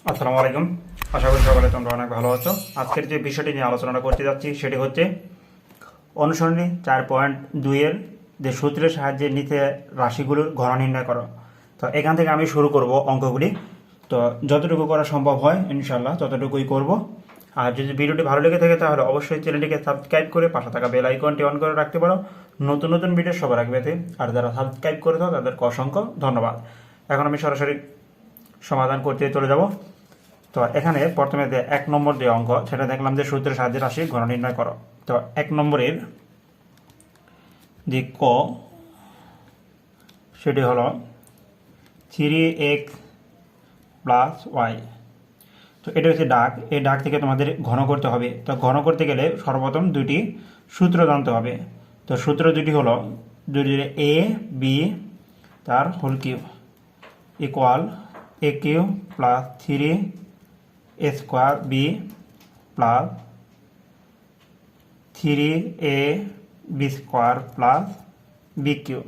আসসালামু আলাইকুম। আশা করি সকালে তোমরা অনেক ভালো আছো। আজকের যে বিষয়টি নিয়ে আলোচনা করতে যাচ্ছি সেটি হচ্ছে অনুসরণী 4.2 যে সূত্রের সাহায্যে নিচে রাশিগুলোর ঘন নির্ণয় করো। তো এখান থেকে আমি শুরু করব অঙ্কগুলি। তো যতটুকু করা সম্ভব হয় ইনশাল্লাহ ততটুকুই করব। আর যদি ভিডিওটি ভালো লেগে থাকে তাহলে অবশ্যই চ্যানেলটিকে সাবস্ক্রাইব করে পাশে থাকা বেল আইকনটি অন করে রাখতে পারো নতুন নতুন ভিডিও সবার আগে পেতে। আর যারা সাবস্ক্রাইব করে দাও তাদেরকে অসংখ্য ধন্যবাদ। এখন আমি সরাসরি সমাধান করতে চলে যাব। তো এখানে প্রথমে যে 1 নম্বর যে অঙ্ক সেটা দেখলাম যে সূত্রের সাহায্যে রাশি ঘন নির্ণয় করো। তো 1 নম্বরের যে ক সেটি হলো 3x প্লাস ওয়াই। তো এটা হচ্ছে ডাক, এই ডাক থেকে তোমাদের ঘন করতে হবে। তো ঘন করতে গেলে সর্বপ্রথম দুটি সূত্র জানতে হবে। তো সূত্র দুটি হলো দুটি এ বি তার whole cube equal a cube plus 3 square b plus 3a b square plus b cube.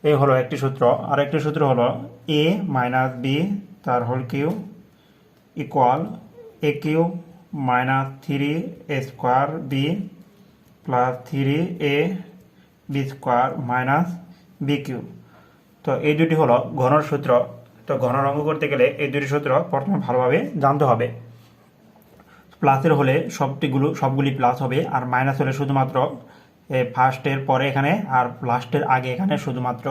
এই হলো একটি সূত্র। আর একটি সূত্র হলো এ মাইনাস বি তার whole cube equal a cube minus 3a square b plus 3a b square minus b cube. তো এই দুটি হলো ঘনর সূত্র। তো ঘনর অঙ্ক করতে গেলে এই দুটি সূত্র প্রথমে ভালোভাবে জানতে হবে। প্লাসের হলে সবগুলি প্লাস হবে, আর মাইনাস হলে শুধুমাত্র ফার্স্টের পরে এখানে আর লাস্টের আগে এখানে শুধুমাত্র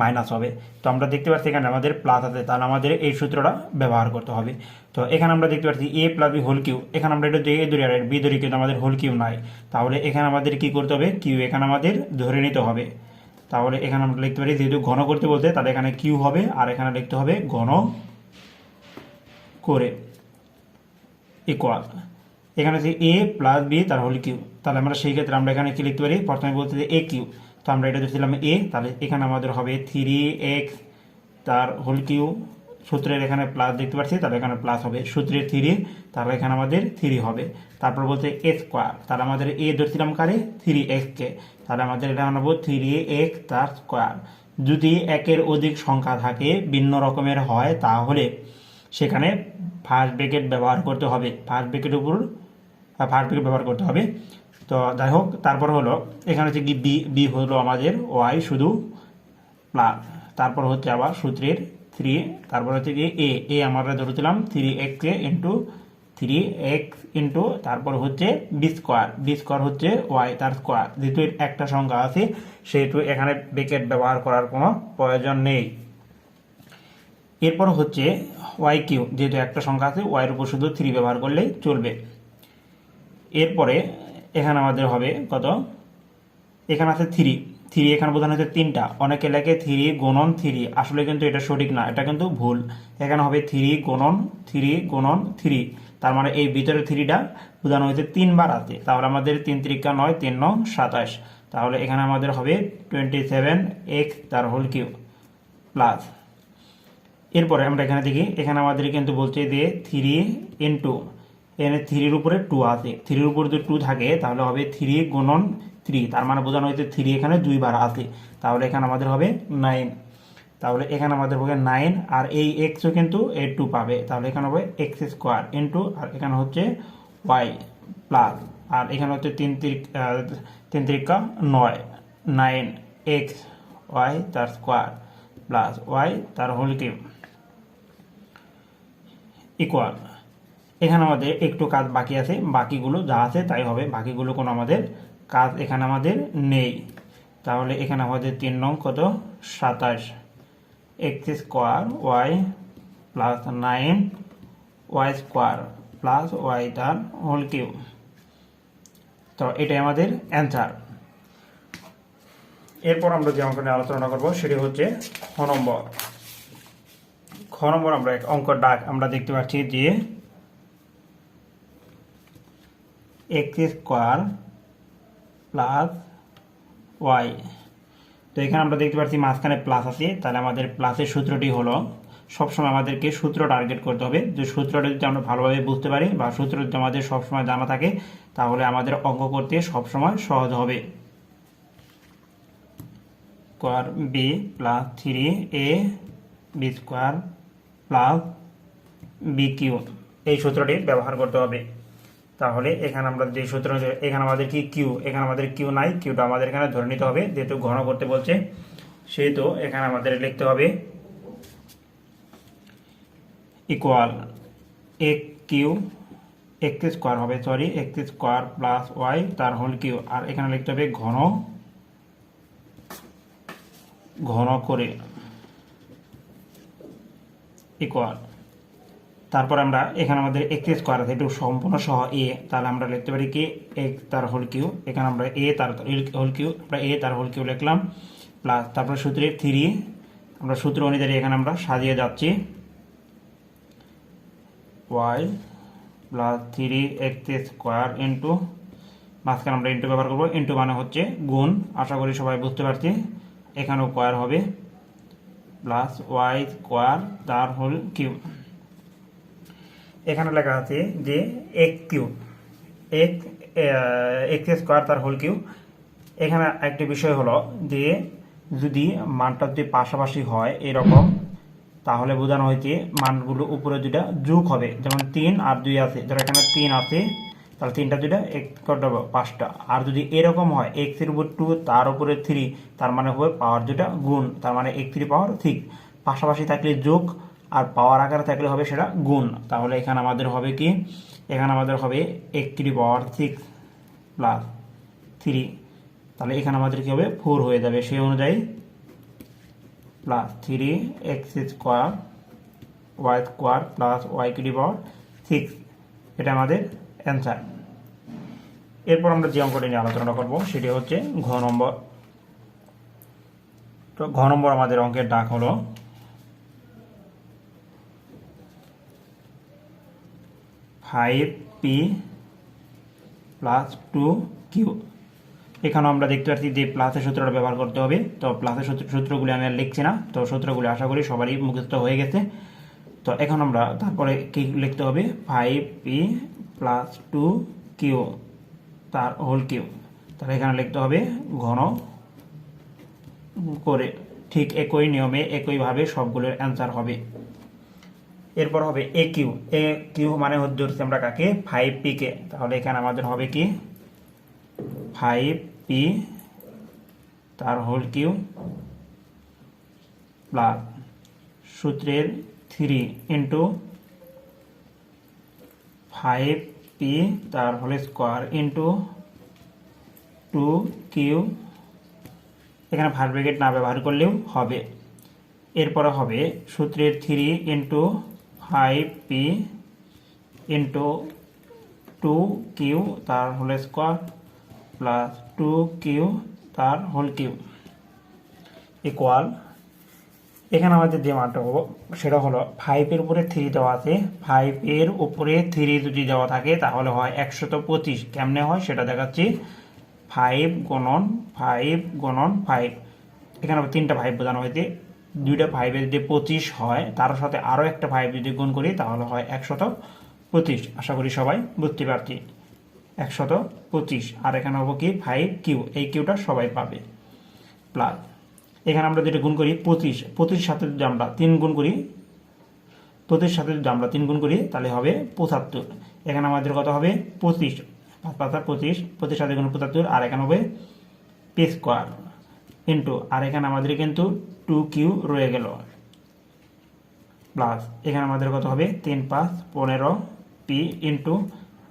মাইনাস হবে। তো আমরা দেখতে পাচ্ছি এখানে আমাদের প্লাস আছে, তাহলে আমাদের এই সূত্রটা ব্যবহার করতে হবে। তো এখানে আমরা দেখতে পাচ্ছি এ প্লাস বি হোল কিউ, এখানে আমরা এটা এ ধরি আর বি ধরি কিন্তু আমাদের হোল কিউ নাই, তাহলে এখানে আমাদের কি করতে হবে কিউ এখানে আমাদের ধরে নিতে হবে। তাহলে এখানে আমরা লিখতে পারি যেহেতু ঘন করতে বলতে তাহলে এখানে কিউ হবে আর এখানে লিখতে হবে ঘন করে ইকুয়াল এখানে যে এ প্লাস বি তার হোল কিউ। তাহলে আমরা সেই ক্ষেত্রে আমরা এখানে কি লিখতে পারি, প্রথমে বলতে যে এ কিউ, তো আমরা এটা দিচ্ছিলাম এ, তাহলে এখানে আমাদের হবে 3x তার হোল কিউ। সূত্রের এখানে প্লাস দেখতে পাচ্ছি তাহলে এখানে প্লাস হবে, সূত্রের 3 তাহলে এখানে আমাদের 3 হবে। তারপর বলতে এ স্কোয়ার, তাহলে আমাদের এ ধরছিলাম কারে 3x কে, তাহলে আমাদের এটা আনবো 3x তার স্কোয়ার। যদি একের অধিক সংখ্যা থাকে ভিন্ন রকমের হয় তাহলে সেখানে ফার্স্ট ব্র্যাকেট ব্যবহার করতে হবে, ফার্স্ট ব্র্যাকেট ব্যবহার করতে হবে। তো যাই হোক, তারপর হলো এখানে হচ্ছে কি বি হলো আমাদের ওয়াই শুধু প্লাস, তারপর হচ্ছে আবার সূত্রের 3, তারপর হচ্ছে কি এ আমরা ধরেছিলাম 3x ইন্টু 3x ইন্টু তারপর হচ্ছে বি স্কোয়ার হচ্ছে ওয়াই তার স্কোয়ার। যেহেতু একটা সংখ্যা আছে সেহেতু এখানে ব্র্যাকেট ব্যবহার করার কোনো প্রয়োজন নেই। এরপর হচ্ছে ওয়াই কিউ, যেহেতু একটা সংখ্যা আছে ওয়াইয়ের উপর শুধু 3 ব্যবহার করলেই চলবে। এরপরে এখানে আমাদের হবে কত, এখানে আছে 3 এখানে বোঝানো হচ্ছে 3টা, অনেকে লেখে 3 গুণন 3, আসলে কিন্তু এটা সঠিক না, এটা কিন্তু ভুল। এখানে হবে 3 গুণন 3, তার মানে এই ভিতরে 3টা বোঝানো হয়েছে 3 বার আছে, তাহলে আমাদের 3 3 9 3 9 27, তাহলে এখানে আমাদের হবে 27x তার হোল কিউ প্লাস। এরপরে আমরা এখানে দেখি এখানে আমাদের কিন্তু বলছে যে 3 ইন্টু এখানে 3-র উপরে 2 আছে, 3-র উপরে যদি 2 থাকে তাহলে হবে 3 গুণন 3, তার মানে বোঝানো হয়েছে 3 এখানে 2 বার আছে, তাহলে এখানে আমাদের হবে 9, তাহলে এখানে আমাদের হবে 9 আর এই এক্সও কিন্তু এই 2 পাবে, তাহলে এখানে হবে এক্স স্কোয়ার ইন্টু আর এখানে হচ্ছে ওয়াই প্লাস, আর এখানে হচ্ছে 3 3 9 9x ওয়াই তার স্কোয়ার প্লাস ওয়াই তার হোল কিউব ইকুয়াল। এখানে আমাদের একটু কাজ বাকি আছে, বাকিগুলো যা আছে তাই হবে, বাকিগুলো কোনো আমাদের কাজ এখানে আমাদের নেই। তাহলে এখানে আমাদের 3 নং কত 27 x square y plus 9 y square plus y তার হোল কিউব। তো এটাই আমাদের অ্যান্সার। এরপর আমরা যে অঙ্ক নিয়ে আলোচনা করবো সেটি হচ্ছে খ নম্বর আমরা এক অঙ্ক ডাক আমরা দেখতে পাচ্ছি যে এক্স স্কোয়ার প্লাস ওয়াই। তো এখানে আমরা দেখতে পাচ্ছি মাঝখানে প্লাস আছে, তাহলে আমাদের প্লাসের সূত্রটি হলো সবসময় আমাদেরকে সূত্র টার্গেট করতে হবে। যে সূত্রটা যদি আমরা ভালোভাবে বুঝতে পারি বা সূত্র যদি আমাদের সবসময় জানা থাকে তাহলে আমাদের অঙ্ক করতে সবসময় সহজ হবে। Square b plus 3a b square plus b cube, এই সূত্রটি ব্যবহার করতে হবে। তাহলে এখানে আমরা যে সূত্র, এখানে আমাদের কি কিউ, এখানে আমাদের কিউ নাই, কিউটা আমাদের এখানে ধরে নিতে হবে, যেহেতু ঘন করতে বলছে সেহেতু এখানে আমাদের লিখতে হবে equal a cube x square হবে, sorry x square plus y তার হোল কিউ, আর এখানে লিখতে হবে ঘন ঘন করে ইকুয়াল, তারপর আমরা এখানে আমাদের এক্স স্কোয়ার আছে একটু সম্পূর্ণ সহ এ, তাহলে আমরা লিখতে পারি কি এক্স তার হোল কিউ, এখানে আমরা এ তার হোল কিউ, আমরা এ তার হোল কিউ লিখলাম প্লাস, তারপর সূত্রের 3 আমরা সূত্র অনুযায়ী এখানে আমরা সাজিয়ে যাচ্ছি y plus 3 x square into, মাঝখানে আমরা ইন্টু ব্যবহার করবো, ইন্টু মানে হচ্ছে গুণ, আশা করি সবাই বুঝতে পারছি, এখানেও স্কোয়ার হবে প্লাস ওয়াই স্কোয়ার তার হোল কিউ। এখানে লেখা আছে যে এক্স কিউ এক্স স্কোয়ার তার হোল কিউ। এখানে একটি বিষয় হলো যে যদি মানটা যদি পাশাপাশি হয় এরকম, তাহলে বোঝানো হয়েছে মানগুলো উপরে দুটা যোগ হবে, যেমন 3 আর 2 আছে, ধরো এখানে 3 আছে তাহলে 3টা 2টা এক করতে হবে 5টা, আর যদি এরকম হয় x এর উপর 2 তার উপরে 3, তার মানে হবে পাওয়ার দুটা গুণ, তার মানে x3 পাওয়ার 6, পাশাপাশি থাকলে যোগ আর পাওয়ার আকারে থাকলে হবে সেটা গুণ। তাহলে এখানে আমাদের হবে কি, এখানে আমাদের হবে x3 পাওয়ার 6 প্লাস 3, তাহলে এখানে আমাদের কি হবে 4 হয়ে যাবে, সেই অনুযায়ী plus 3 x square y square plus y cube power 6, এটা আমাদের অ্যান্সার। এরপর আমরা যে অঙ্কটি নিয়ে আলোচনা করব সেটি হচ্ছে ঘ নম্বর। তো ঘ নম্বর আমাদের অঙ্কের ডাক হলো 5p প্লাস 2q। এখানে আমরা দেখতে পাচ্ছি যে প্লাসের সূত্রটা ব্যবহার করতে হবে, তো প্লাসের সূত্রগুলি আমি আর লিখছি না, তো সূত্রগুলি আশা করি সবারই মুখস্থ হয়ে গেছে। তো এখন আমরা তারপরে কি লিখতে হবে 5p প্লাস 2q তার হোল কিউ, তাহলে এখানে লিখতে হবে ঘন করে, ঠিক একই নিয়মে একইভাবে সবগুলোর অ্যান্সার হবে। এরপর হবে এ কিউ মানে ধরছি আমরা কাকে 5p কে, তাহলে এখানে আমাদের হবে কি 5p তার হোল কিউ প্লাস সূত্রের 3 ইন্টু 5p তার হোল স্কোয়ার ইন্টু 2q, এখানে ভার ব্র্যাকেট না ব্যবহার করলেও হবে। এরপরে হবে সূত্রের 3 ইন্টু 5p ইন্টু 2q তার হোল স্কোয়ার প্লাস 2q তার হোল কিউ ইকুয়াল, এখানে আমাদের যে মানটা হবো সেটা হলো 5 এর উপরে 3 দেওয়া আছে, 5 এর উপরে 3 যদি দেওয়া থাকে তাহলে হয় 125, কেমনে হয় সেটা দেখাচ্ছি। 5 গুণন 5 গুণন 5, এখানে 3টা 5 বোঝানো হয়েছে, 2টা 5 এর যদি 25 হয় তার সাথে আরও একটা 5 যদি গুণ করি তাহলে হয় 125, আশা করি সবাই বুঝতে পারছি 125, আর এখানে হবো কি 5q, এই কিউটা সবাই পাবে প্লাস, এখানে আমরা যেটা গুণ করি 25 সাথে যদি আমরা 3 গুণ করি, 25 সাথে যদি আমরা 3 গুণ করি তাহলে হবে 75, এখানে আমাদের কত হবে 25, 5 5 25, 25 সাথে গুণ 75, আর এখানে হবে p স্কোয়ার ইন্টু, আর এখানে আমাদের কিন্তু 2q রয়ে গেল প্লাস, এখানে আমাদের কত হবে 3 5 15p ইন্টু,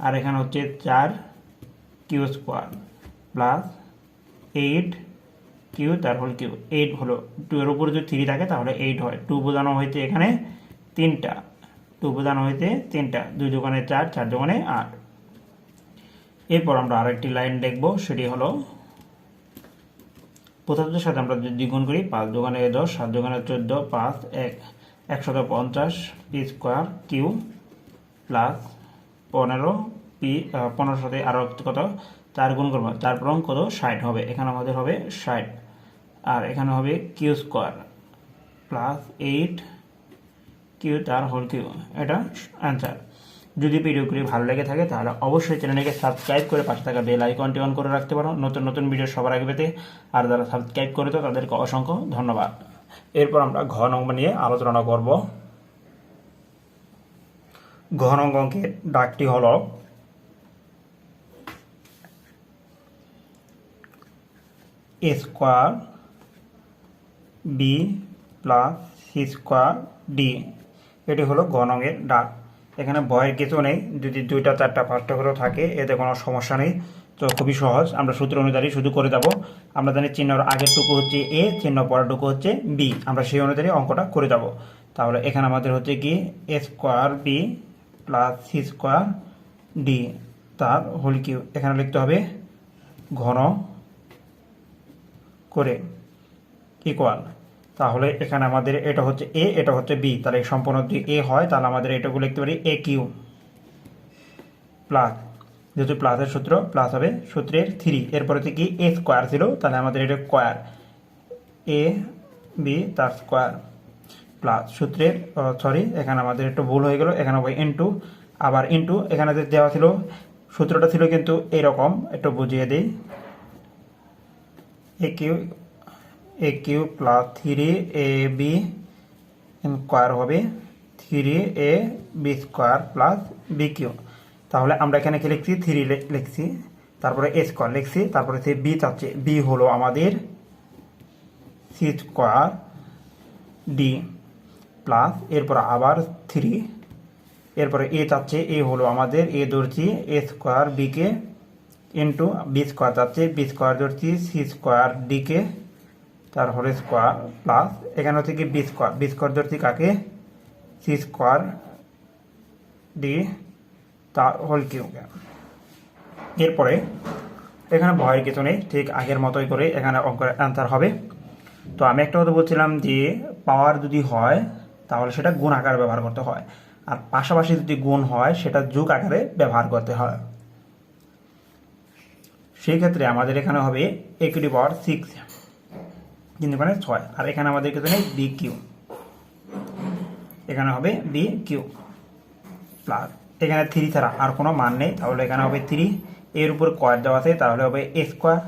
আর এখানে হচ্ছে 4q স্কোয়ার প্লাস 8q তার হোল কিউ, 8 হলো 2 এর উপরে যদি 3 থাকে তাহলে 8 হয়, 2 বোঝানো হয়েছে এখানে 3টা, 2 বোঝানো হয়েছে 3টা, 2 দোকানে 4, 4 দোকানে 8। এরপর আমরা আরেকটি লাইন দেখব, সেটি হলো 75 সাথে আমরা যদি গুণ করি 5 দোকানে 10, 7 দোকানে 14, 5 1 150 p square Q plus 15p, 15 সাথে আরও কত 4 গুণ করবো, 4 পূরণ কত 60 হবে, এখানে আমাদের হবে 60, আর এখানে হবে কিউ স্কোয়ার প্লাস 8q তার হোল কিউ, এটা অ্যান্সার। যদি ভিডিওগুলি ভালো লেগে থাকে তাহলে অবশ্যই চ্যানেলটিকে সাবস্ক্রাইব করে পাশে থাকা বেল আইকনটি অন করে রাখতে পারো নতুন নতুন ভিডিও সবার আগে পেতে, আর যারা সাবস্ক্রাইব করে তো তাদেরকে অসংখ্য ধন্যবাদ। এরপর আমরা ঘ নম্বর নিয়ে আলোচনা করব। ঘ নং অঙ্কের ডাকটি হলো a square b plus c square d. এটি হলো ঘ নংয়ের ডাক। এখানে ভয়ের কিছু নেই, যদি 2টা 4টা 5টা করেও থাকে এতে কোনো সমস্যা নেই। তো খুবই সহজ, আমরা সূত্র অনুযায়ী শুধু করে যাব। আমরা জানি চিহ্নর আগের টুকু হচ্ছে এ, চিহ্ন পরের টুকু হচ্ছে বি, আমরা সেই অনুযায়ী অঙ্কটা করে যাব। তাহলে এখানে আমাদের হচ্ছে কি a square b plus c square d তার হোল কিউব। এখানে লিখতে হবে ঘন করে ইকুয়াল। তাহলে এখানে আমাদের এটা হচ্ছে এ, এটা হচ্ছে বি, তাহলে সম্পূর্ণ যদি এ হয় তাহলে আমাদের এটাকে লিখতে পারি এ কিউ প্লাস, যেহেতু প্লাসের সূত্র প্লাস হবে সূত্রের 3, এরপরে হচ্ছে কি এ স্কোয়ার ছিল তাহলে আমাদের এটা স্কোয়ার এ বি তার স্কোয়ার প্লাস সূত্রের সরি এখানে আমাদের একটু ভুল হয়ে গেল, এখানে হবে ইন্টু, আবার ইন্টু এখানে যে দেওয়া ছিল সূত্রটা ছিল কিন্তু এরকম, একটু বুঝিয়ে দিই। এ কিউ প্লাস 3ab স্কোয়ার হবে 3ab square plus b Q. তাহলে আমরা এখানে কি লিখছি 3 লিখছি, তারপরে এ স্কোয়ার লিখছি, তারপরে সে বি চাচ্ছে, বি হলো আমাদের সি স্কোয়ার ডি প্লাস এরপর আবার 3, এরপরে এ চাচ্ছে, এ হলো আমাদের এ ধরছি এ স্কোয়ার বিকে ইন্টু বি স্কোয়ার চাচ্ছে, বি স্কোয়ার ধরছি সি স্কোয়ার ডিকে তার হোল স্কোয়ার প্লাস এখানে হচ্ছে কি বি স্কোয়ার ধরছি কাকে সি স্কোয়ার ডি তার হোল কিউবকে। এরপরে এখানে ভয়ের কিছু নেই, ঠিক আগের মতোই করে এখানে অঙ্কের অ্যান্সার হবে। তো আমি একটা কথা বলছিলাম যে পাওয়ার যদি হয় তাহলে সেটা গুণ আকারে ব্যবহার করতে হয়, আর পাশাপাশি যদি গুণ হয় সেটা যোগ আকারে ব্যবহার করতে হয়। সেই ক্ষেত্রে আমাদের এখানে হবে a টু দি পাওয়ার 6, কিন্তু এখানে 6, আর এখানে আমাদের কিছু নেই বি কিউ, এখানে হবে বি কিউ প্লাস এখানে 3 ছাড়া আর কোনো মান নেই, তাহলে এখানে হবে 3, এর উপর স্কোয়ার দেওয়া আছে তাহলে হবে এ স্কোয়ার,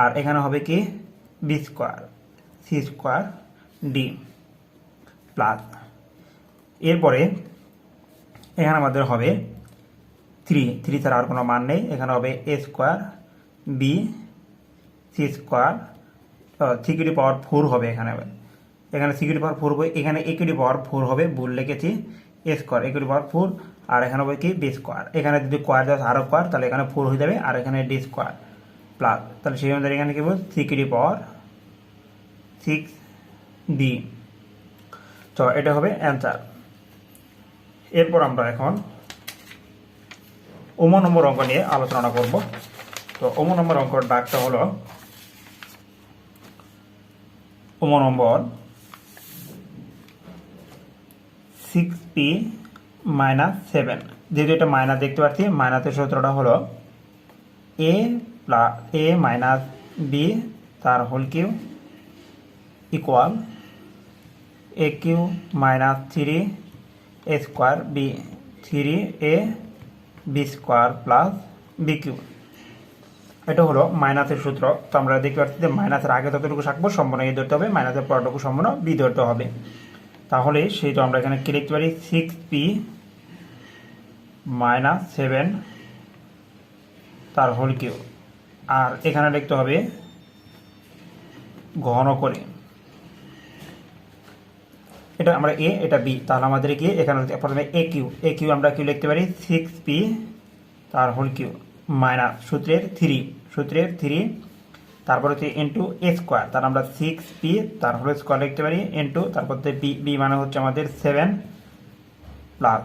আর এখানে হবে কি b square c square d plus এরপরে এখানে আমাদের হবে 3 ছাড়া আর কোনো মান নেই, এখানে হবে a square b c square 3 to the power 4 হবে, এখানে 3 টু দি পাওয়ার 4 হবে, এখানে এ টু দি পাওয়ার 4 হবে, ভুল লিখেছি এ square A two the power 4, আর এখানে হবে কি বি স্কোয়ার, এখানে যদি স্কোয়ার দেওয়া আরও স্কোয়ার তাহলে এখানে 4 হয়ে যাবে, আর এখানে ডি স্কোয়ার প্লাস, তাহলে সেই অনুযায়ী এখানে কি বলবো 3 টু দি পাওয়ার 6 ডি। তো এটা হবে অ্যান্সার। এরপর আমরা এখন ওমো নম্বর অঙ্ক নিয়ে আলোচনা করব। তো ওমো নম্বর অঙ্কের ডাকটা হলো ওমো নম্বর 6p - 7, যেহেতু এটা মাইনাস দেখতে পাচ্ছি, মাইনাসের সূত্রটা হলো a মাইনাস বি তার whole cube equal a cube minus 3 a square b 3a b square plus b cube. এটা হলো মাইনাসের সূত্র। তো আমরা দেখতে পাচ্ছি যে মাইনাসের আগে যতটুকু থাকবো সম্পূর্ণ এ ধরতে হবে, মাইনাসের পরটুকু সম্পূর্ণ বি ধরতে হবে। তাহলে সেই তো আমরা এখানে কি লিখতে পারি 6p - 7 তার হোল কিউ, আর এখানে লিখতে হবে ঘন করে, এটা আমরা এ এটা বি, তাহলে আমাদের কি এখানে প্রথমে এ কিউ আমরা কি লিখতে পারি 6p তার হোল কিউ মাইনাস সূত্রের 3 তারপর হচ্ছে ইন্টু এ স্কোয়ার, তার আমরা 6p তার হোল স্কোয়ার লিখতে পারি ইন্টু তারপর বি মানে হচ্ছে আমাদের 7 প্লাস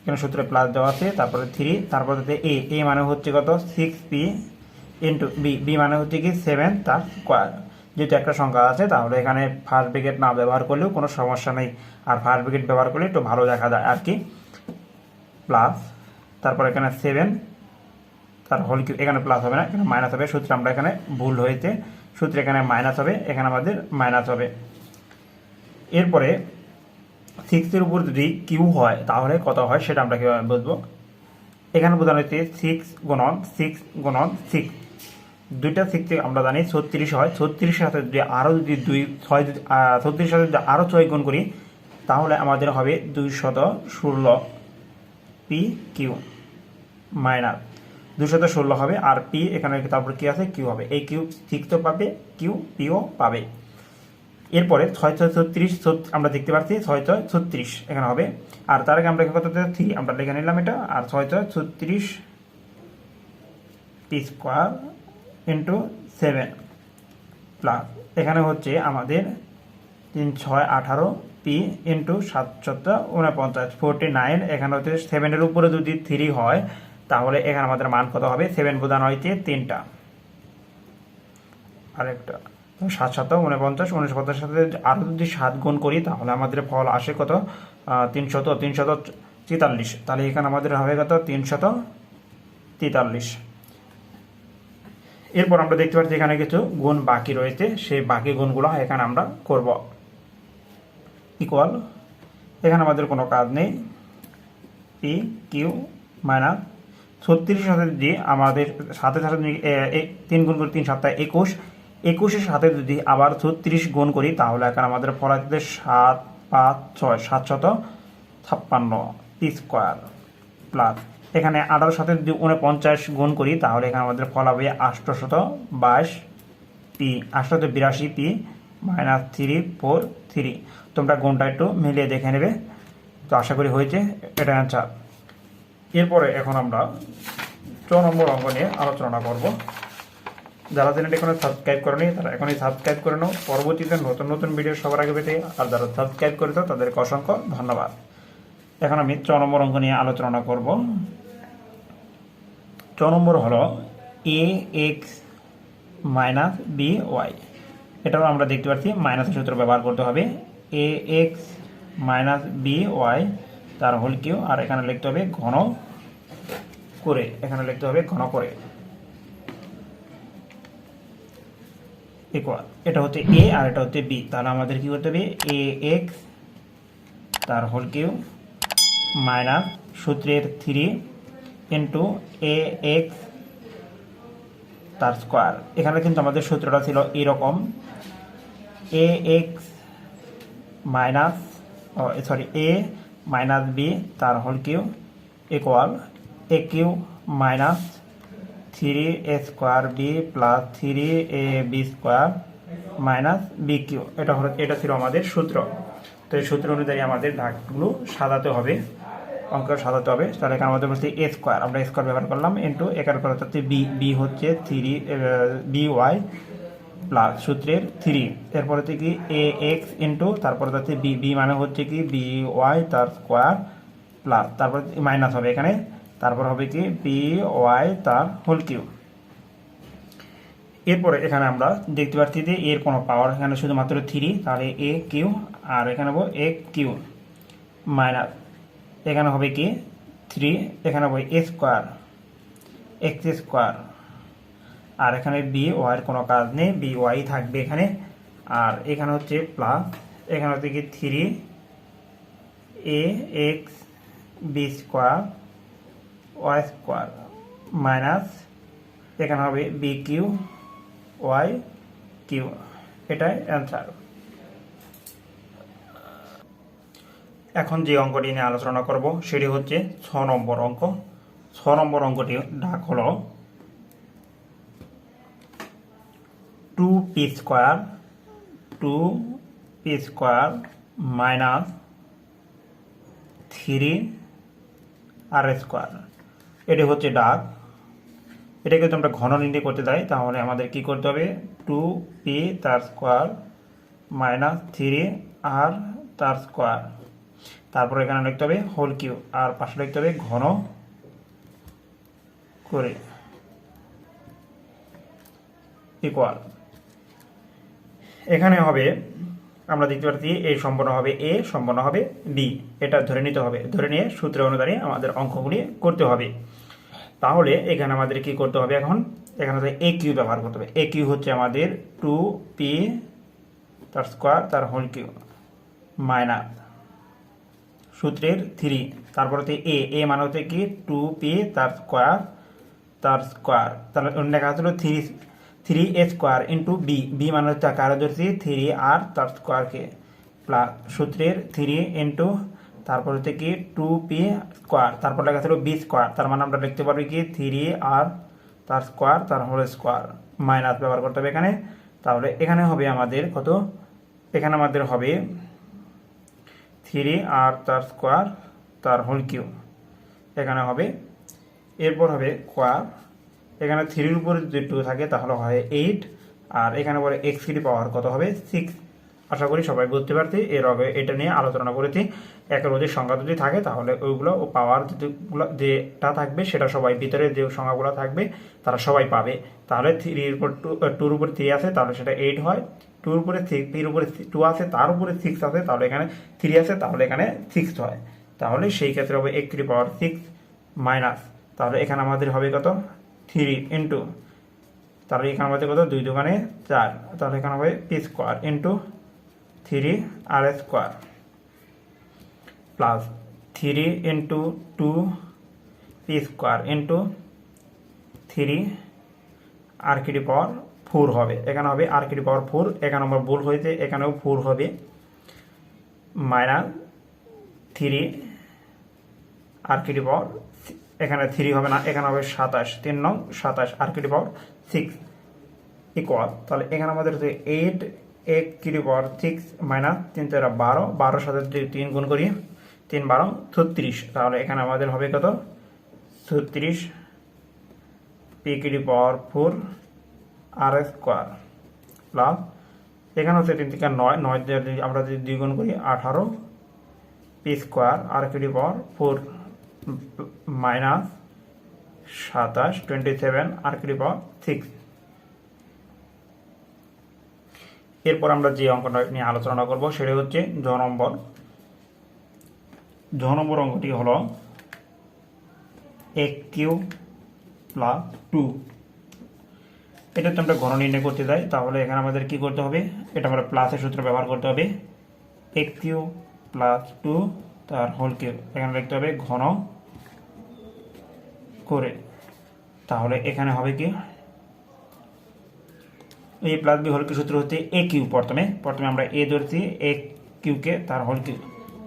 এখানে সূত্রে প্লাস দেওয়া আছে, তারপরে 3, তারপর হচ্ছে এ মানে হচ্ছে কত 6p ইন্টু বি মানে হচ্ছে কি 7 তার স্কোয়ার। যেহেতু একটা সংখ্যা আছে তাহলে এখানে ফার্স্ট ব্র্যাকেট না ব্যবহার করলেও কোনো সমস্যা নেই, আর ফার্স্ট ব্র্যাকেট ব্যবহার করলে একটু ভালো দেখা যায় আর কি, প্লাস তারপর এখানে 7 তার হোল কিউব, এখানে প্লাস হবে না এখানে মাইনাস হবে, সূত্রে আমরা এখানে ভুল হয়েছে, সূত্রে এখানে মাইনাস হবে, এখানে আমাদের মাইনাস হবে। এরপরে 6-এর উপর যদি কিউ হয় তাহলে কত হয় সেটা আমরা কীভাবে বুঝবো। এখানে বোঝানো হচ্ছে 6 গুণন 6 গুণন 6, দুইটা 6 আমরা জানি 36 হয়, 36-এর সাথে যদি আরও যদি 36-এর সাথে যদি আরও 6 গুণ করি তাহলে আমাদের হবে 216 পি কিউ মাইনাস 216 হবে, আর পি এখানে তারপর কি আছে কিউ হবে, এই কিউ সিক্সও পাবে, কিউ পিও পাবে। এরপরে 6 6 36 আমরা দেখতে পাচ্ছি 6 6 36 এখানে হবে, আর তার আগে আমরা কত 3 আমরা লিখে নিলাম এটা, আর 6 6 36 পি স্কোয়ার ইন্টু 7 প্লাস এখানে হচ্ছে আমাদের 3 6 18 পি ইন্টু 7 49 49, এখানে হচ্ছে 7-এর উপরে যদি 3 হয় তাহলে এখানে আমাদের মান কত হবে, 7 বোঝানো হয়েছে 3টা, আরেকটা 7 7 49 49 সাথে আরও যদি 7 গুণ করি তাহলে আমাদের ফল আসে কত 343, তাহলে এখানে আমাদের হবে কত 343। এরপর আমরা দেখতে পাচ্ছি এখানে কিছু গুণ বাকি রয়েছে, সেই বাকি গুণগুলো এখানে আমরা করব। ইকুয়াল এখানে আমাদের কোনো কাজ নেই, পি কিউ মাইনাস 36 সাথে যদি আমাদের সাথে 3 গুণ করি 3 7 21, 21-এর সাথে যদি আবার 36 গুণ করি তাহলে এখানে আমাদের ফল আসবে 7 5 6 756 পি স্কোয়ার প্লাস এখানে 18 সাথে যদি 49 গুণ করি তাহলে এখানে আমাদের ফল হবে 822 পি 882 পি মাইনাস 343। তোমরা গুণটা একটু মিলিয়ে দেখে নেবে, তো আশা করি হয়েছে, এটা অ্যান্সার। এরপরে এখন আমরা 4 নম্বর অঙ্ক নিয়ে আলোচনা করব। যারা চ্যানেলটি এখনো সাবস্ক্রাইব করেনি তারা এখনই সাবস্ক্রাইব করে নাও, পরবর্তীতে নতুন নতুন ভিডিও সবার আগে পেতে, আর যারা সাবস্ক্রাইব করেছো তাদেরকে অসংখ্য ধন্যবাদ। এখন আমি 4 নম্বর অঙ্ক নিয়ে আলোচনা করব। 4 নম্বর হলো এ এক্স মাইনাস বি ওয়াই, এটাও আমরা দেখতে পাচ্ছি মাইনাসের সূত্র ব্যবহার করতে হবে, a x minus B Y তার হোল কিউ, আর এখানে লিখতে হবে ঘন করে, এখানে লিখতে হবে ঘন করে ইকুয়াল, এটা হচ্ছে এ আর এটা হচ্ছে বি, তাহলে আমাদের কি করতে হবে এ এক্স তার হোল কিউ মাইনাস সূত্রের 3 ইন্টু এ এক্স তার স্কোয়ার। এখানে কিন্তু আমাদের সূত্রটা ছিল এরকম, a x minus a minus b তার whole cube equal a cube minus 3 a square b plus 3 a b square minus b cube, এটা ছিল আমাদের সূত্র। তো এই সূত্র অনুযায়ী আমাদের দাগগুলো সাজাতে হবে, অঙ্ক সাজাতে হবে। তাহলে এখানে আমাদের বলছে এ স্কোয়ার, আমরা স্কোয়ার ব্যবহার করলাম ইন্টু এখানে করা হচ্ছে বি হচ্ছে 3 বি ওয়াই প্লাস সূত্রের 3, এরপর হচ্ছে কি এ এক্স ইন্টু তারপরে হচ্ছে বি মানে হচ্ছে কি বি ওয়াই তার স্কোয়ার প্লাস তারপর মাইনাস হবে এখানে, তারপর হবে কি বি ওয়াই তার হোল কিউ। এরপরে এখানে আমরা দেখতে পাচ্ছি যে এর কোনো পাওয়ার এখানে শুধুমাত্র 3, তাহলে এ কিউ, আর এখানে হবে এ কিউ মাইনাস এখানে হবে কি 3, এখানে হবে এ স্কোয়ার এক্স স্কোয়ার, আর এখানে বি ওয়াইয়ের কোনো কাজ নেই, বি ওয়াই থাকবে এখানে, আর এখানে হচ্ছে প্লাস এখানে হচ্ছে কি 3 a x b square y square minus এখানে হবে বি কিউ ওয়াই কিউ, এটাই অ্যান্সার। এখন যে অঙ্কটি নিয়ে আলোচনা করব সেটি হচ্ছে 6 নম্বর অঙ্ক। 6 নম্বর অঙ্কটি ডাক হলো 2p square minus 3r square, এটি হচ্ছে ডাক। এটাকে যদি আমরা ঘন নির্ণয় করতে যাই তাহলে আমাদের কি করতে হবে 2p তার স্কোয়ার মাইনাস 3r তার স্কোয়ার, তারপর এখানে লিখতে হবে হোল কিউ, আর পাশে লিখতে হবে ঘন করে ইকুয়াল। এখানে হবে আমরা দেখতে পাচ্ছি এ সম্পন্ন হবে এ সম্পন্ন হবে বি, এটা ধরে নিতে হবে, ধরে নিয়ে সূত্র অনুযায়ী আমাদের অঙ্কগুলি করতে হবে। তাহলে এখানে আমাদের কি করতে হবে, এখন এখানে এ কিউ ব্যবহার করতে হবে। এ কিউ হচ্ছে আমাদের 2p তার স্কোয়ার তার হোল কিউ মাইনাস সূত্রের 3, তারপর হচ্ছে এ মানে হচ্ছে কি 2p তার স্কোয়ার তাহলে অন্য লেখা হচ্ছিল 3a স্কোয়ার ইন্টু বি মানে হচ্ছে কারো ধরছি 3r তার স্কোয়ারকে প্লাস সূত্রের 3 ইন্টু তারপর হচ্ছে কি 2p স্কোয়ার, তারপর লেখা ছিল বি স্কোয়ার, তার মানে আমরা লিখতে পারবো কি 3r তার স্কোয়ার তার হোল স্কোয়ার, মাইনাস ব্যবহার করতে হবে এখানে। তাহলে এখানে হবে আমাদের কত, এখানে আমাদের হবে 3r তার স্কোয়ার তার হোল কিউব, এখানে হবে। এরপর হবে স্কোয়ার, এখানে 3-র উপরে যদি 2 থাকে তাহলে হয় 8, আর এখানে পরে এক্স কিউব পাওয়ার কত হবে 6। আশা করি সবাই বুঝতে পারছি। এর আগে এটা নিয়ে আলোচনা করেছি, একের অধিক সংখ্যা যদি থাকে তাহলে ওইগুলো ও পাওয়ার যেটা থাকবে সেটা সবাই, ভিতরে যে সংখ্যাগুলো থাকবে তারা সবাই পাবে। তাহলে 3-র উপর 2-র উপরে 3 আছে তাহলে সেটা 8 হয়, 2-র উপরে 3-র উপরে 2 আছে তার উপরে 6 আছে তাহলে এখানে 3 আছে তাহলে এখানে 6 হয়। তাহলে সেই ক্ষেত্রে হবে x two the power 6 minus, তাহলে এখানে আমাদের হবে কত 3 ইন্টু, তাহলে এখানে আমাদের কত 2 দোকানে 4, তাহলে এখানে হবে P square into 3r square plus 3 into 2p square into 3r কি টু পাওয়ার 4 হবে, এখানে হবে r কি টু পাওয়ার 4, এখানে আমার ভুল হয়েছে, এখানেও 4 হবে, মাইনাস 3r কি টু পাওয়ার, এখানে 3 হবে না, এখানে হবে 27, 3 নং 27 r কি টু পাওয়ার 6 ইকুয়াল, তাহলে এখানে আমাদের হচ্ছে 8 এক কি টু পাওয়ার 6 মাইনাস 3 তেরা 12, 12 সাথে যদি 3 গুণ করি 3 12 36, তাহলে এখানে আমাদের হবে কত 36 পি কি টু পাওয়ার 4 আর স্কোয়ার প্লাস, এখানে হচ্ছে 3 থেকে 9, 9 দিয়ে যদি আমরা যদি 2 গুণ করি 18 পি স্কোয়ার আর কি টু পাওয়ার 4 মাইনাস 27 27 আর কি টু পাওয়ার 6। এরপর আমরা যে অঙ্কটা নিয়ে আলোচনা করব সেটা হচ্ছে জ নম্বর। জ নম্বর অঙ্কটি হলো এক কিউ প্লাস 2, এটাতে আমরা ঘন নির্ণয় করতে যাই, তাহলে এখানে আমাদের কি করতে হবে, এটা আমরা প্লাসের সূত্র ব্যবহার করতে হবে, এক কিউ প্লাস 2 তার হোল কিউব, এখানে লিখতে হবে ঘন করে, তাহলে এখানে হবে কি এ প্লাস বি হোল কিউ সূত্র হচ্ছে এ কিউ, প্রথমে আমরা এ ধরছি এ কিউকে তার হোল কিউ,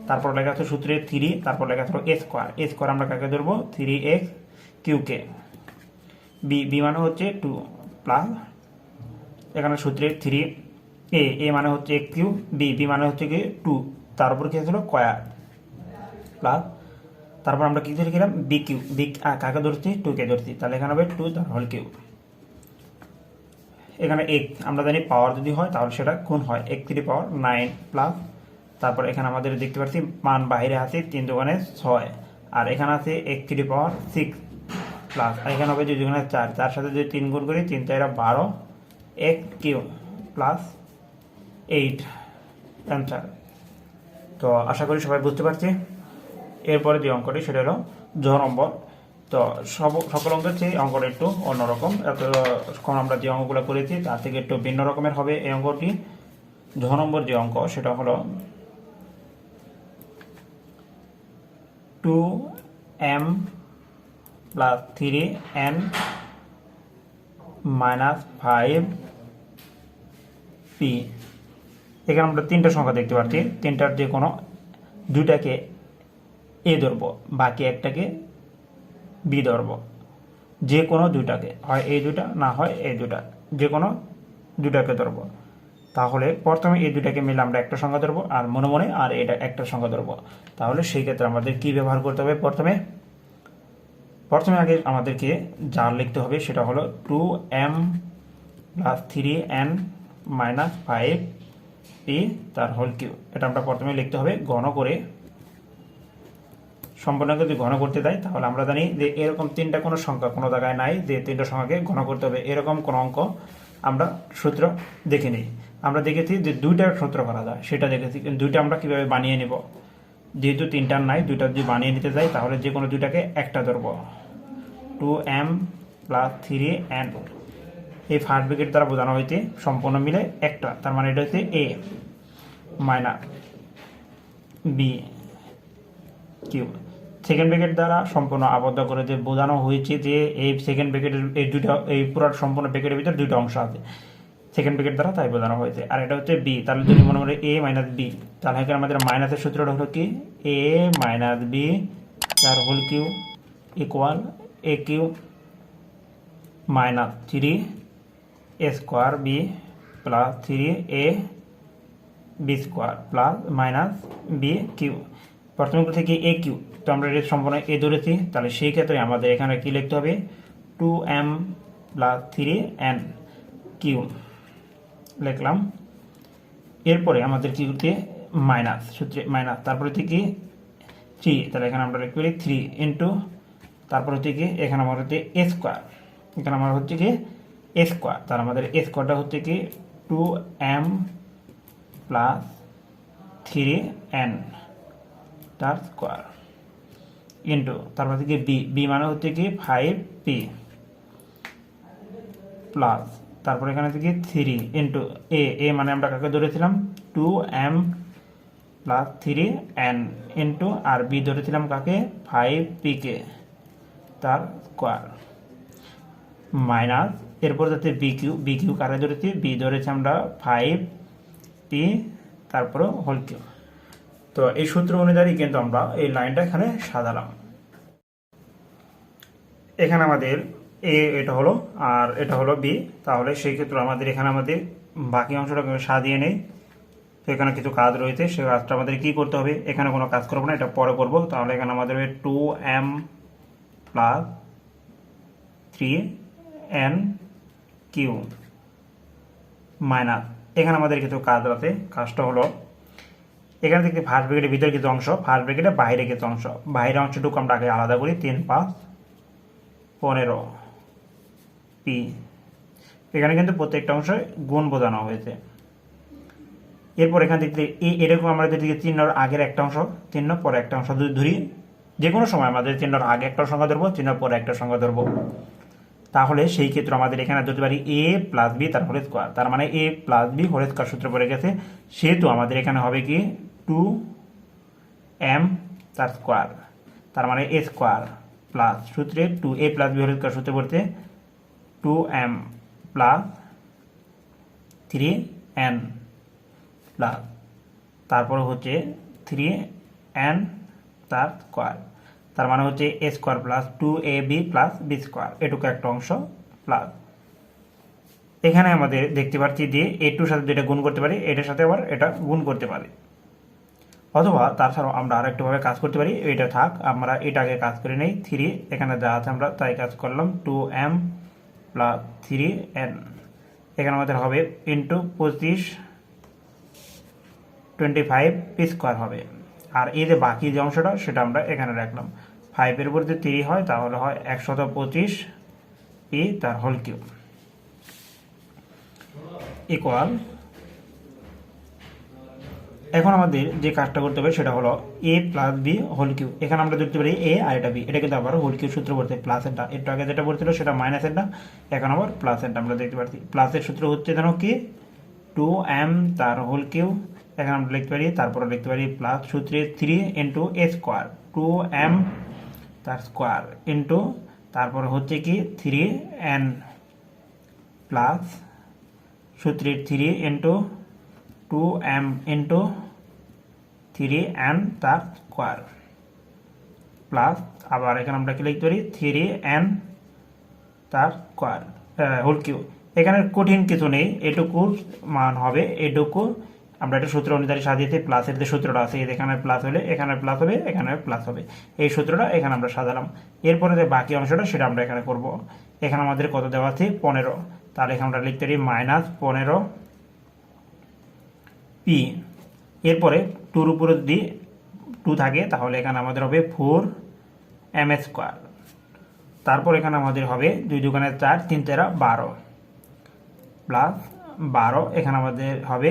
তারপর লেখা আছে সূত্রে 3, তারপর লেখা আছে এ স্কোয়ার, এ স্কোয়ার আমরা কাকে ধরবো 3x কিউকে, বি মানে হচ্ছে 2 প্লাস, এখানে সূত্রে 3 এ মানে হচ্ছে এ কিউ, বি মানে হচ্ছে কি 2, তার উপর কি ছিল স্কোয়ার প্লাস, তারপর আমরা কি ধরেছিলাম বি কিউ, বি কাকে ধরছি 2কে ধরছি, তাহলে এখানে হবে 2 তার হোল কিউ, এখানে এক আমরা জানি পাওয়ার যদি হয় তাহলে সেটা গুণ হয়, 1 টু দি পাওয়ার 9 প্লাস, তারপর এখানে আমাদের দেখতে পাচ্ছি মান বাইরে আছে 3 দোকানে 6, আর এখানে আছে 1 টু দি পাওয়ার 6 প্লাস, এখানে হবে 2 দোকানে 4, তার সাথে যদি 3 গুণ করি 3 4 12 1 কিউ প্লাস 8 অ্যান্সার। তো আশা করি সবাই বুঝতে পারছি। এরপরে যে অঙ্কটি সেটা হলো জ নম্বর। তো সকল অঙ্কের চেয়ে অঙ্কটা একটু অন্যরকম, এতক্ষণ আমরা যে অঙ্কগুলো করেছি তার থেকে একটু ভিন্ন রকমের হবে এই অঙ্কটি। ঝ নম্বর যে অঙ্ক সেটা হলো 2m plus 3n minus 5p, এখানে আমরা 3টা সংখ্যা দেখতে পাচ্ছি, 3টার যে কোনো 2টাকে এ ধরবো, বাকি একটাকে বি ধরবো, যে কোনো 2টাকে, হয় এই 2টা না হয় এই 2টা, যে কোনো 2টাকে ধরবো। তাহলে প্রথমে এই 2টাকে মিলে আমরা একটা সংখ্যা ধরবো, আর মনে মনে আর এটা একটা সংখ্যা ধরবো। তাহলে সেই ক্ষেত্রে আমাদের কি ব্যবহার করতে হবে, প্রথমে আগে আমাদেরকে যা লিখতে হবে সেটা হলো 2m plus 3n minus 5p তার হোল কিউ, এটা আমরা প্রথমে লিখতে হবে ঘন করে। সম্পূর্ণ যদি ঘন করতে দেয় তাহলে আমরা জানি যে এরকম 3টা কোনো সংখ্যা কোনো জায়গায় নাই যে 3টা সংখ্যাকে ঘন করতে হবে, এরকম কোনো অঙ্ক আমরা সূত্র দেখে নিই। আমরা দেখেছি যে 2টার সূত্র করা যায়, সেটা দেখেছি, কিন্তু 2টা আমরা কিভাবে বানিয়ে নেব, যেহেতু 3টার নাই 2টা যদি বানিয়ে নিতে যাই তাহলে যে কোনো 2টাকে একটা ধরবো, 2m প্লাস 3n, এই ফার্স্ট ব্র্যাকেট দ্বারা বোঝানো হয়েছে সম্পূর্ণ মিলে একটা, তার মানে এটা হচ্ছে a minus b cube. Second bracket দ্বারা সম্পূর্ণ আবদ্ধ করে যে বোঝানো হয়েছে যে এই সেকেন্ড ব্র্যাকেটের এই দুটো, এই পুরো সম্পূর্ণ ব্র্যাকেটের ভিতরে 2টা অংশ আছে, সেকেন্ড ব্র্যাকেট দ্বারা তাই বোঝানো হয়েছে। আর এটা হচ্ছে বি, তাহলে যদি মনে মনে এ মাইনাস বি, তাহলে এখানে আমাদের মাইনাসের সূত্রটা হলো কি এ মাইনাস বি তার whole cube equal a cube minus 3 a square b plus 3 a b square plus minus b cube. প্রথমে থেকে এ কিউ, তো আমরা এটা সম্পূর্ণ এ ধরেছি, তাহলে সেই ক্ষেত্রে আমাদের এখানে কি লিখতে হবে 2m প্লাস 3n কিউ লিখলাম। এরপরে আমাদের কি করতে মাইনাস সূত্রে মাইনাস, তারপরে থেকে 3, তাহলে এখানে আমরা লিখতে পারি 3 ইন্টু তারপরে থেকে এখানে আমার হচ্ছে এ স্কোয়ার, এখানে আমার হচ্ছে কি এ স্কোয়ার, তার আমাদের এ স্কোয়ারটা হচ্ছে কি 2m প্লাস 3n তার স্কোয়ার ইন্টু তারপর থেকে বি, বি মানে হচ্ছে কি 5p প্লাস তারপর এখানে থেকে 3 ইন্টু এ, এ মানে আমরা কাকে ধরেছিলাম 2m প্লাস 3n ইন্টু আর বি ধরেছিলাম কাকে 5p কে তার স্কোয়ার মাইনাস এরপর যাতে বি কিউ, বি কিউ কারে ধরেছি বি ধরেছি আমরা 5p তারপরে হোল কিউ। তো এই সূত্র অনুযায়ী কিন্তু আমরা এই লাইনটা এখানে সাজালাম। এখানে আমাদের এ এটা হলো আর এটা হলো বি, তাহলে সেই ক্ষেত্রে আমাদের এখানে আমাদের বাকি অংশটা সাজিয়ে নেই। তো এখানে কিছু কাজ রয়েছে, সেই কাজটা আমাদের কি করতে হবে, এখানে কোনো কাজ করবো না, এটা পরে করবো। তাহলে এখানে আমাদের 2m plus 3n Q minus, এখানে আমাদের কিছু কাজ আছে। কাজটা হলো এখানে দেখতে ফার্স্ট ব্র্যাকেটের ভিতরে কিছু অংশ, ফার্স্ট ব্র্যাকেটের বাইরে কিছু অংশ, বাইরের অংশটুকু আমরা আগে আলাদা করি 3 5 15 পি, এখানে কিন্তু প্রত্যেকটা অংশ গুণ বোঝানো হয়েছে। এরপর এখান থেকে এরকম আমরা যদি চিহ্নর আগের একটা অংশ, চিহ্ন পরে একটা অংশ যদি ধরি, যে কোনো সময় আমাদের চিহ্নর আগে একটা সংখ্যা ধরবো, চিহ্ন পরে একটা সংখ্যা ধরবো, তাহলে সেই ক্ষেত্রে আমাদের এখানে ধরতে পারি এ প্লাস বি তার হোল স্কোয়ার, তার মানে এ প্লাস বি হোল স্কোয়ার সূত্র পড়ে গেছে, সেহেতু আমাদের এখানে হবে কি 2m তার স্কোয়ার, তার মানে এ স্কোয়ার প্লাস সূত্রে 2a plus b whole square সূত্রে পড়তে 2m প্লাস 3n প্লাস তারপরে হচ্ছে 3n তার স্কোয়ার, তার মানে হচ্ছে a square plus 2ab plus b square, এটুকু একটা অংশ প্লাস এখানে আমাদের দেখতে পাচ্ছি যে এটুর সাথে যেটা গুণ করতে পারি, এটার সাথে আবার এটা গুণ করতে পারি, অথবা তাছাড়াও আমরা আর একটুভাবে কাজ করতে পারি। এটা থাক, আমরা এটাকে কাজ করে নেই 3, এখানে যা আছে আমরা তাই কাজ করলাম 2m প্লাস 3n, এখানে আমাদের হবে ইন্টু 25 25 পি স্কোয়ার হবে। আর এই যে বাকি যে অংশটা সেটা আমরা এখানে রাখলাম, 5 এর উপর যদি 3 হয় তাহলে হয় 125 পি তার হোল কিউব ইকুয়াল। এখন আমাদের যে কাজটা করতে হবে সেটা হলো a plus b whole cube, এখানে আমরা ধরতে পারি এ আর এটা বি, এটা কিন্তু আবার হোল কিউব সূত্র বলতে প্লাসেরটা, একটু আগে যেটা বলছিল সেটা মাইনাসেরটা, এখন আবার প্লাসেরটা আমরা দেখতে পাচ্ছি। প্লাসের সূত্র হচ্ছে যেন কি 2m তার হোল কিউব, এখানে আমরা লিখতে পারি, তারপরে লিখতে পারি প্লাস সূত্রে 3 ইন্টু এ স্কোয়ার 2m তার স্কোয়ার ইন্টু তারপরে হচ্ছে কি 3n প্লাস সূত্রে 3 ইন্টু 2m ইন্টু 3n তার স্কোয়ার প্লাস আবার এখানে আমরা কি লিখতে পারি 3n তার স্কোয়ার হোল কিউব। এখানে কঠিন কিছু নেই, এটুকু মান হবে, এটুকু আমরা একটা সূত্র অনুযায়ী সাজিয়েছি, প্লাসের যে সূত্রটা আছে এখানে প্লাস হলে এখানে প্লাস হবে, এখানে প্লাস হবে, এই সূত্রটা এখানে আমরা সাজালাম। এরপরে যে বাকি অংশটা সেটা আমরা এখানে করব। এখানে আমাদের কত দেওয়া আছে 15, তাহলে এখানে আমরা লিখতে পারি মাইনাস 15 পি, এরপরে 2-র উপরে যদি 2 থাকে তাহলে এখানে আমাদের হবে 4m স্কোয়ার, তারপর এখানে আমাদের হবে 2 দুগুণে 4 3 তেরা 12 প্লাস 12, এখানে আমাদের হবে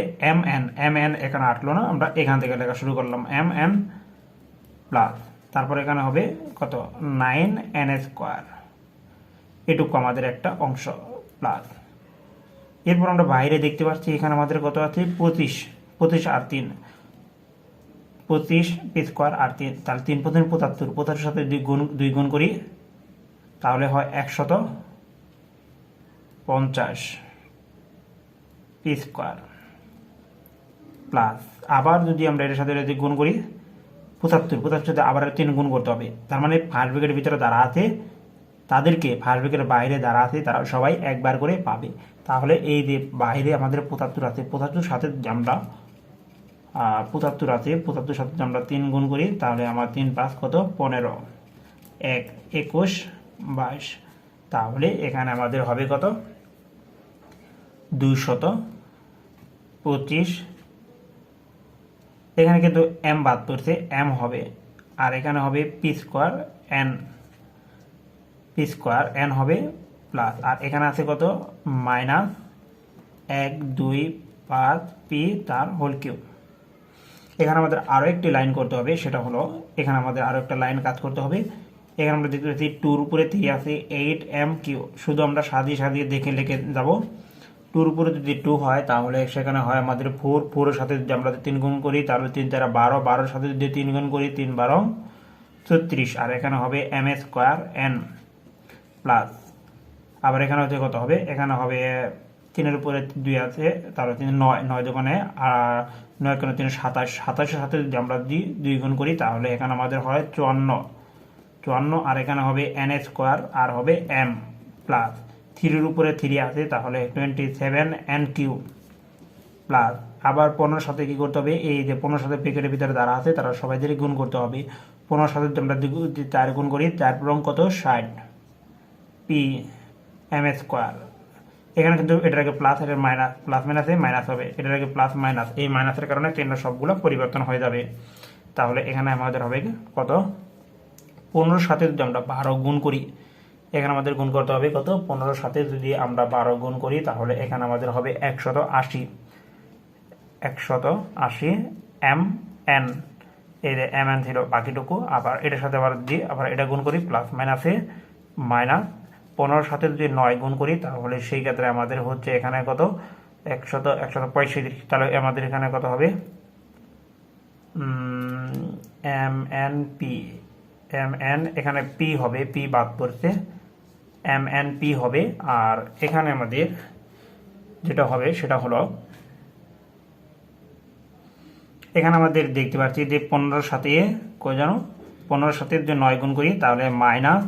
mn এখানে আটলো না, আমরা এখান থেকে লেখা শুরু করলাম mn প্লাস তারপর এখানে হবে কত 9n স্কোয়ার, এটুকু আমাদের একটা অংশ প্লাস। এরপর আমরা বাইরে দেখতে পাচ্ছি এখানে আমাদের কত আছে 25 আর 3 25 পি স্কোয়ার আর 3, তাহলে 3 পঁচিশ 75, 75 সাথে 2 গুণ করি তাহলে হয় 150 পি স্কোয়ার প্লাস আবার যদি আমরা এটার সাথে যদি গুণ করি 75 সাথে আবার 3 গুণ করতে হবে, তার মানে ফার্স্ট ব্র্যাকেটের ভিতরে যারা আছে তাদেরকে ফার্স্ট ব্র্যাকেটের বাইরে যারা আছে তারা সবাই একবার করে পাবে। তাহলে এই যে বাইরে আমাদের 75 আছে, 75 সাথে আমরা 75 আছে, 75 সাথে আমরা 3 গুণ করি, তাহলে আমার 3 5 কত 15, 1 21 22, তাহলে এখানে আমাদের হবে কত 225। এখানে কিন্তু এম বাদ পড়ছে, এম হবে, আর এখানে হবে পি স্কোয়ার এন হবে প্লাস, আর এখানে আছে কত মাইনাস 1 2 5 পি তার হোল কিউব। এখানে আমাদের আরও একটি লাইন করতে হবে, সেটা হলো এখানে আমাদের আরও একটা লাইন কাজ করতে হবে। এখানে আমরা দেখতে পাচ্ছি 2 উপরে 3 আছে 8 এম কিউ, শুধু আমরা সাজিয়ে দেখে লিখে যাব। 2 উপরে যদি 2 হয় তাহলে সেখানে হয় আমাদের 4, 4 এর সাথে যদি আমরা 3 গুণ করি তাহলে 3 4 12, 12 এর সাথে যদি 3 গুণ করি 3 12 36, আর এখানে হবে এম স্কোয়ার এন প্লাস, আবার এখানে হচ্ছে কত হবে, এখানে হবে 3 উপরে 2 আছে, তাহলে 3 9, 9 দোকানে, আর 9 কেন 3 27, 27 এর সাথে যদি আমরা 2 গুণ করি তাহলে এখানে আমাদের হয় 54, আর এখানে হবে এন স্কোয়ার আর হবে এম প্লাস 3 উপরে 3 আছে, তাহলে 27 এন কিউ প্লাস, আবার 15 সাথে কি করতে হবে, এই যে 15 সাথে ব্র্যাকেটের ভিতরে যারা আছে তারা সবাইদেরই গুণ করতে হবে। 15 সাথে আমরা 4 গুণ করি, 4 পূরণ কত 60 পি এম স্কোয়ার। এখানে কিন্তু এটার আগে প্লাস, এটার মাইনাস, প্লাস মাইনাসে মাইনাস হবে, এটার আগে প্লাস মাইনাস, এই মাইনাসের কারণে চিহ্ন সবগুলো পরিবর্তন হয়ে যাবে। তাহলে এখানে আমাদের হবে কত 15 সাথে যদি আমরা 12 গুণ করি, এখানে আমাদের গুণ করতে হবে কত 15 সাথে যদি আমরা 12 গুণ করি তাহলে এখানে আমাদের হবে 180 এম এন, এই যে এম এন ছিল বাকিটুকু, আবার এটার সাথে আবার যদি আবার এটা গুণ করি প্লাস মাইনাসে মাইনাস 15 সাথে যদি 9 গুণ করি তাহলে সেই ক্ষেত্রে আমাদের হচ্ছে এখানে কত 135, তাহলে আমাদের এখানে কত হবে m n p, m n এখানে পি হবে, পি বাদ পড়ছে, এম এন পি হবে, আর এখানে আমাদের যেটা হবে সেটা হলো এখানে আমাদের দেখতে পাচ্ছি যে 15 সাথে কই জানো 15 সাথে যদি 9 গুণ করি তাহলে মাইনাস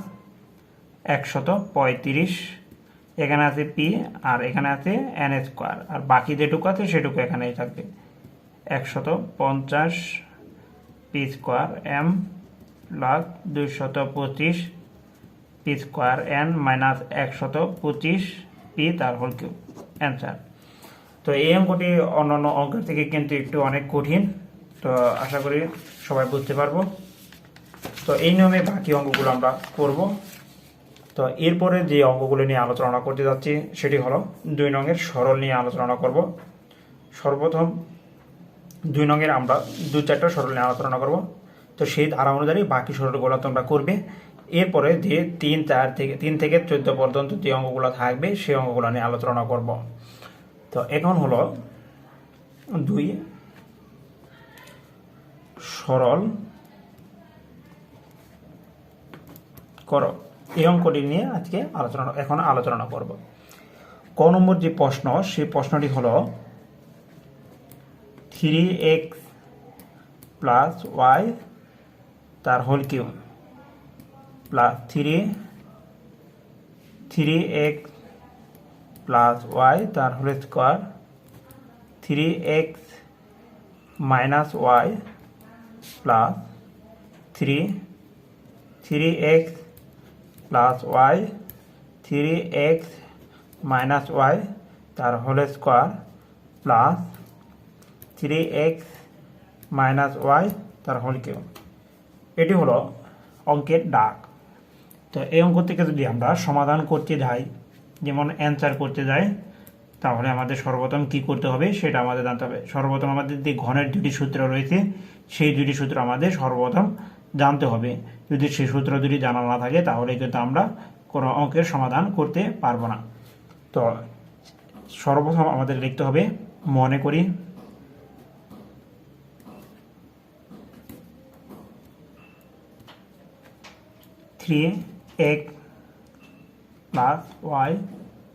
135, এখানে আছে পি আর এখানে আছে এন স্কোয়ার, আর বাকি যেটুকু আছে সেটুকু এখানেই থাকবে 150 p square m plus 225 p square n minus 125 p তার হোল কিউব অ্যান্সার। তো এই অঙ্কটি অন্যান্য অঙ্কের থেকে কিন্তু একটু অনেক কঠিন, তো আশা করি সবাই বুঝতে পারবো। তো এই নিয়মে বাকি অঙ্কগুলো আমরা করব। তো এরপরে যে অঙ্কগুলো নিয়ে আলোচনা করতে যাচ্ছি সেটি হলো 2 নংয়ের সরল নিয়ে আলোচনা করব। সর্বপ্রথম 2 নংয়ের আমরা 2-4টা সরল নিয়ে আলোচনা করব। তো সেই ধারা অনুযায়ী বাকি সরলগুলো তোমরা করবে। এরপরে যে 3 থেকে 14 পর্যন্ত যে অঙ্কগুলো থাকবে সেই অঙ্কগুলো নিয়ে আলোচনা করব। তো এখন হলো 2 সরল করো, এই অঙ্কটি নিয়ে আজকে আলোচনা করব। ক নম্বর যে প্রশ্ন সেই প্রশ্নটি হলো 3x প্লাস ওয়াই তার whole cube plus 3x plus y তার whole square 3x minus y plus 3x plus y 3x minus y তার whole square plus 3x minus y তার হোল কিউব। এটি হলো অঙ্কের ডাক। তো এই অঙ্ক থেকে যদি আমরা সমাধান করতে যাই, যেমন অ্যান্সার করতে যাই, তাহলে আমাদের সর্বপ্রথম কি করতে হবে সেটা আমাদের জানতে হবে। সর্বপ্রথম আমাদের যে ঘনের 2টি সূত্র রয়েছে সেই 2টি সূত্র আমাদের সর্বপ্রথম জানতে হবে। যদি সেই সূত্র 2টি জানা না থাকে তাহলে কিন্তু আমরা কোনো অঙ্কের সমাধান করতে পারবো না। তো সর্বপ্রথম আমাদের লিখতে হবে, মনে করি 3x প্লাস ওয়াই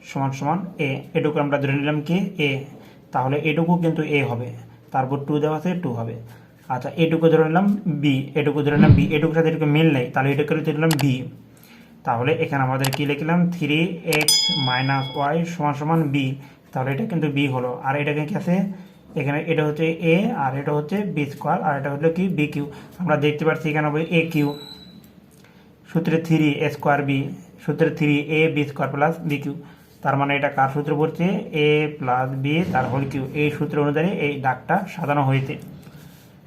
সমান সমান এ, এটুকু আমরা ধরে নিলাম কি এ। তাহলে এটুকু কিন্তু এ হবে, তারপর 2 দেওয়া আছে 2 হবে। আচ্ছা, এটুকু ধরে নিলাম বি, এটুকু ধরে নিলাম বি, এটুকুর সাথে এটুকু মিল নেই, তাহলে এটুকু ধরে নিলাম বি। তাহলে এখানে আমাদের কি লিখলাম 3x - y = বি, তাহলে এটা কিন্তু বি হলো। আর এটাকে কি আছে এখানে, এটা হচ্ছে এ আর এটা হচ্ছে বি স্কোয়ার, আর এটা হলো কি বি কিউ। আমরা দেখতে পাচ্ছি এখানে হবে এ কিউ, সূত্রে 3a স্কোয়ার বি, সূত্রে 3a b square plus b cube. তার মানে এটা কার সূত্র পড়ছে, এ প্লাস বি তার হোল কিউ। এই সূত্র অনুযায়ী এই দাগটা সাজানো হয়েছে।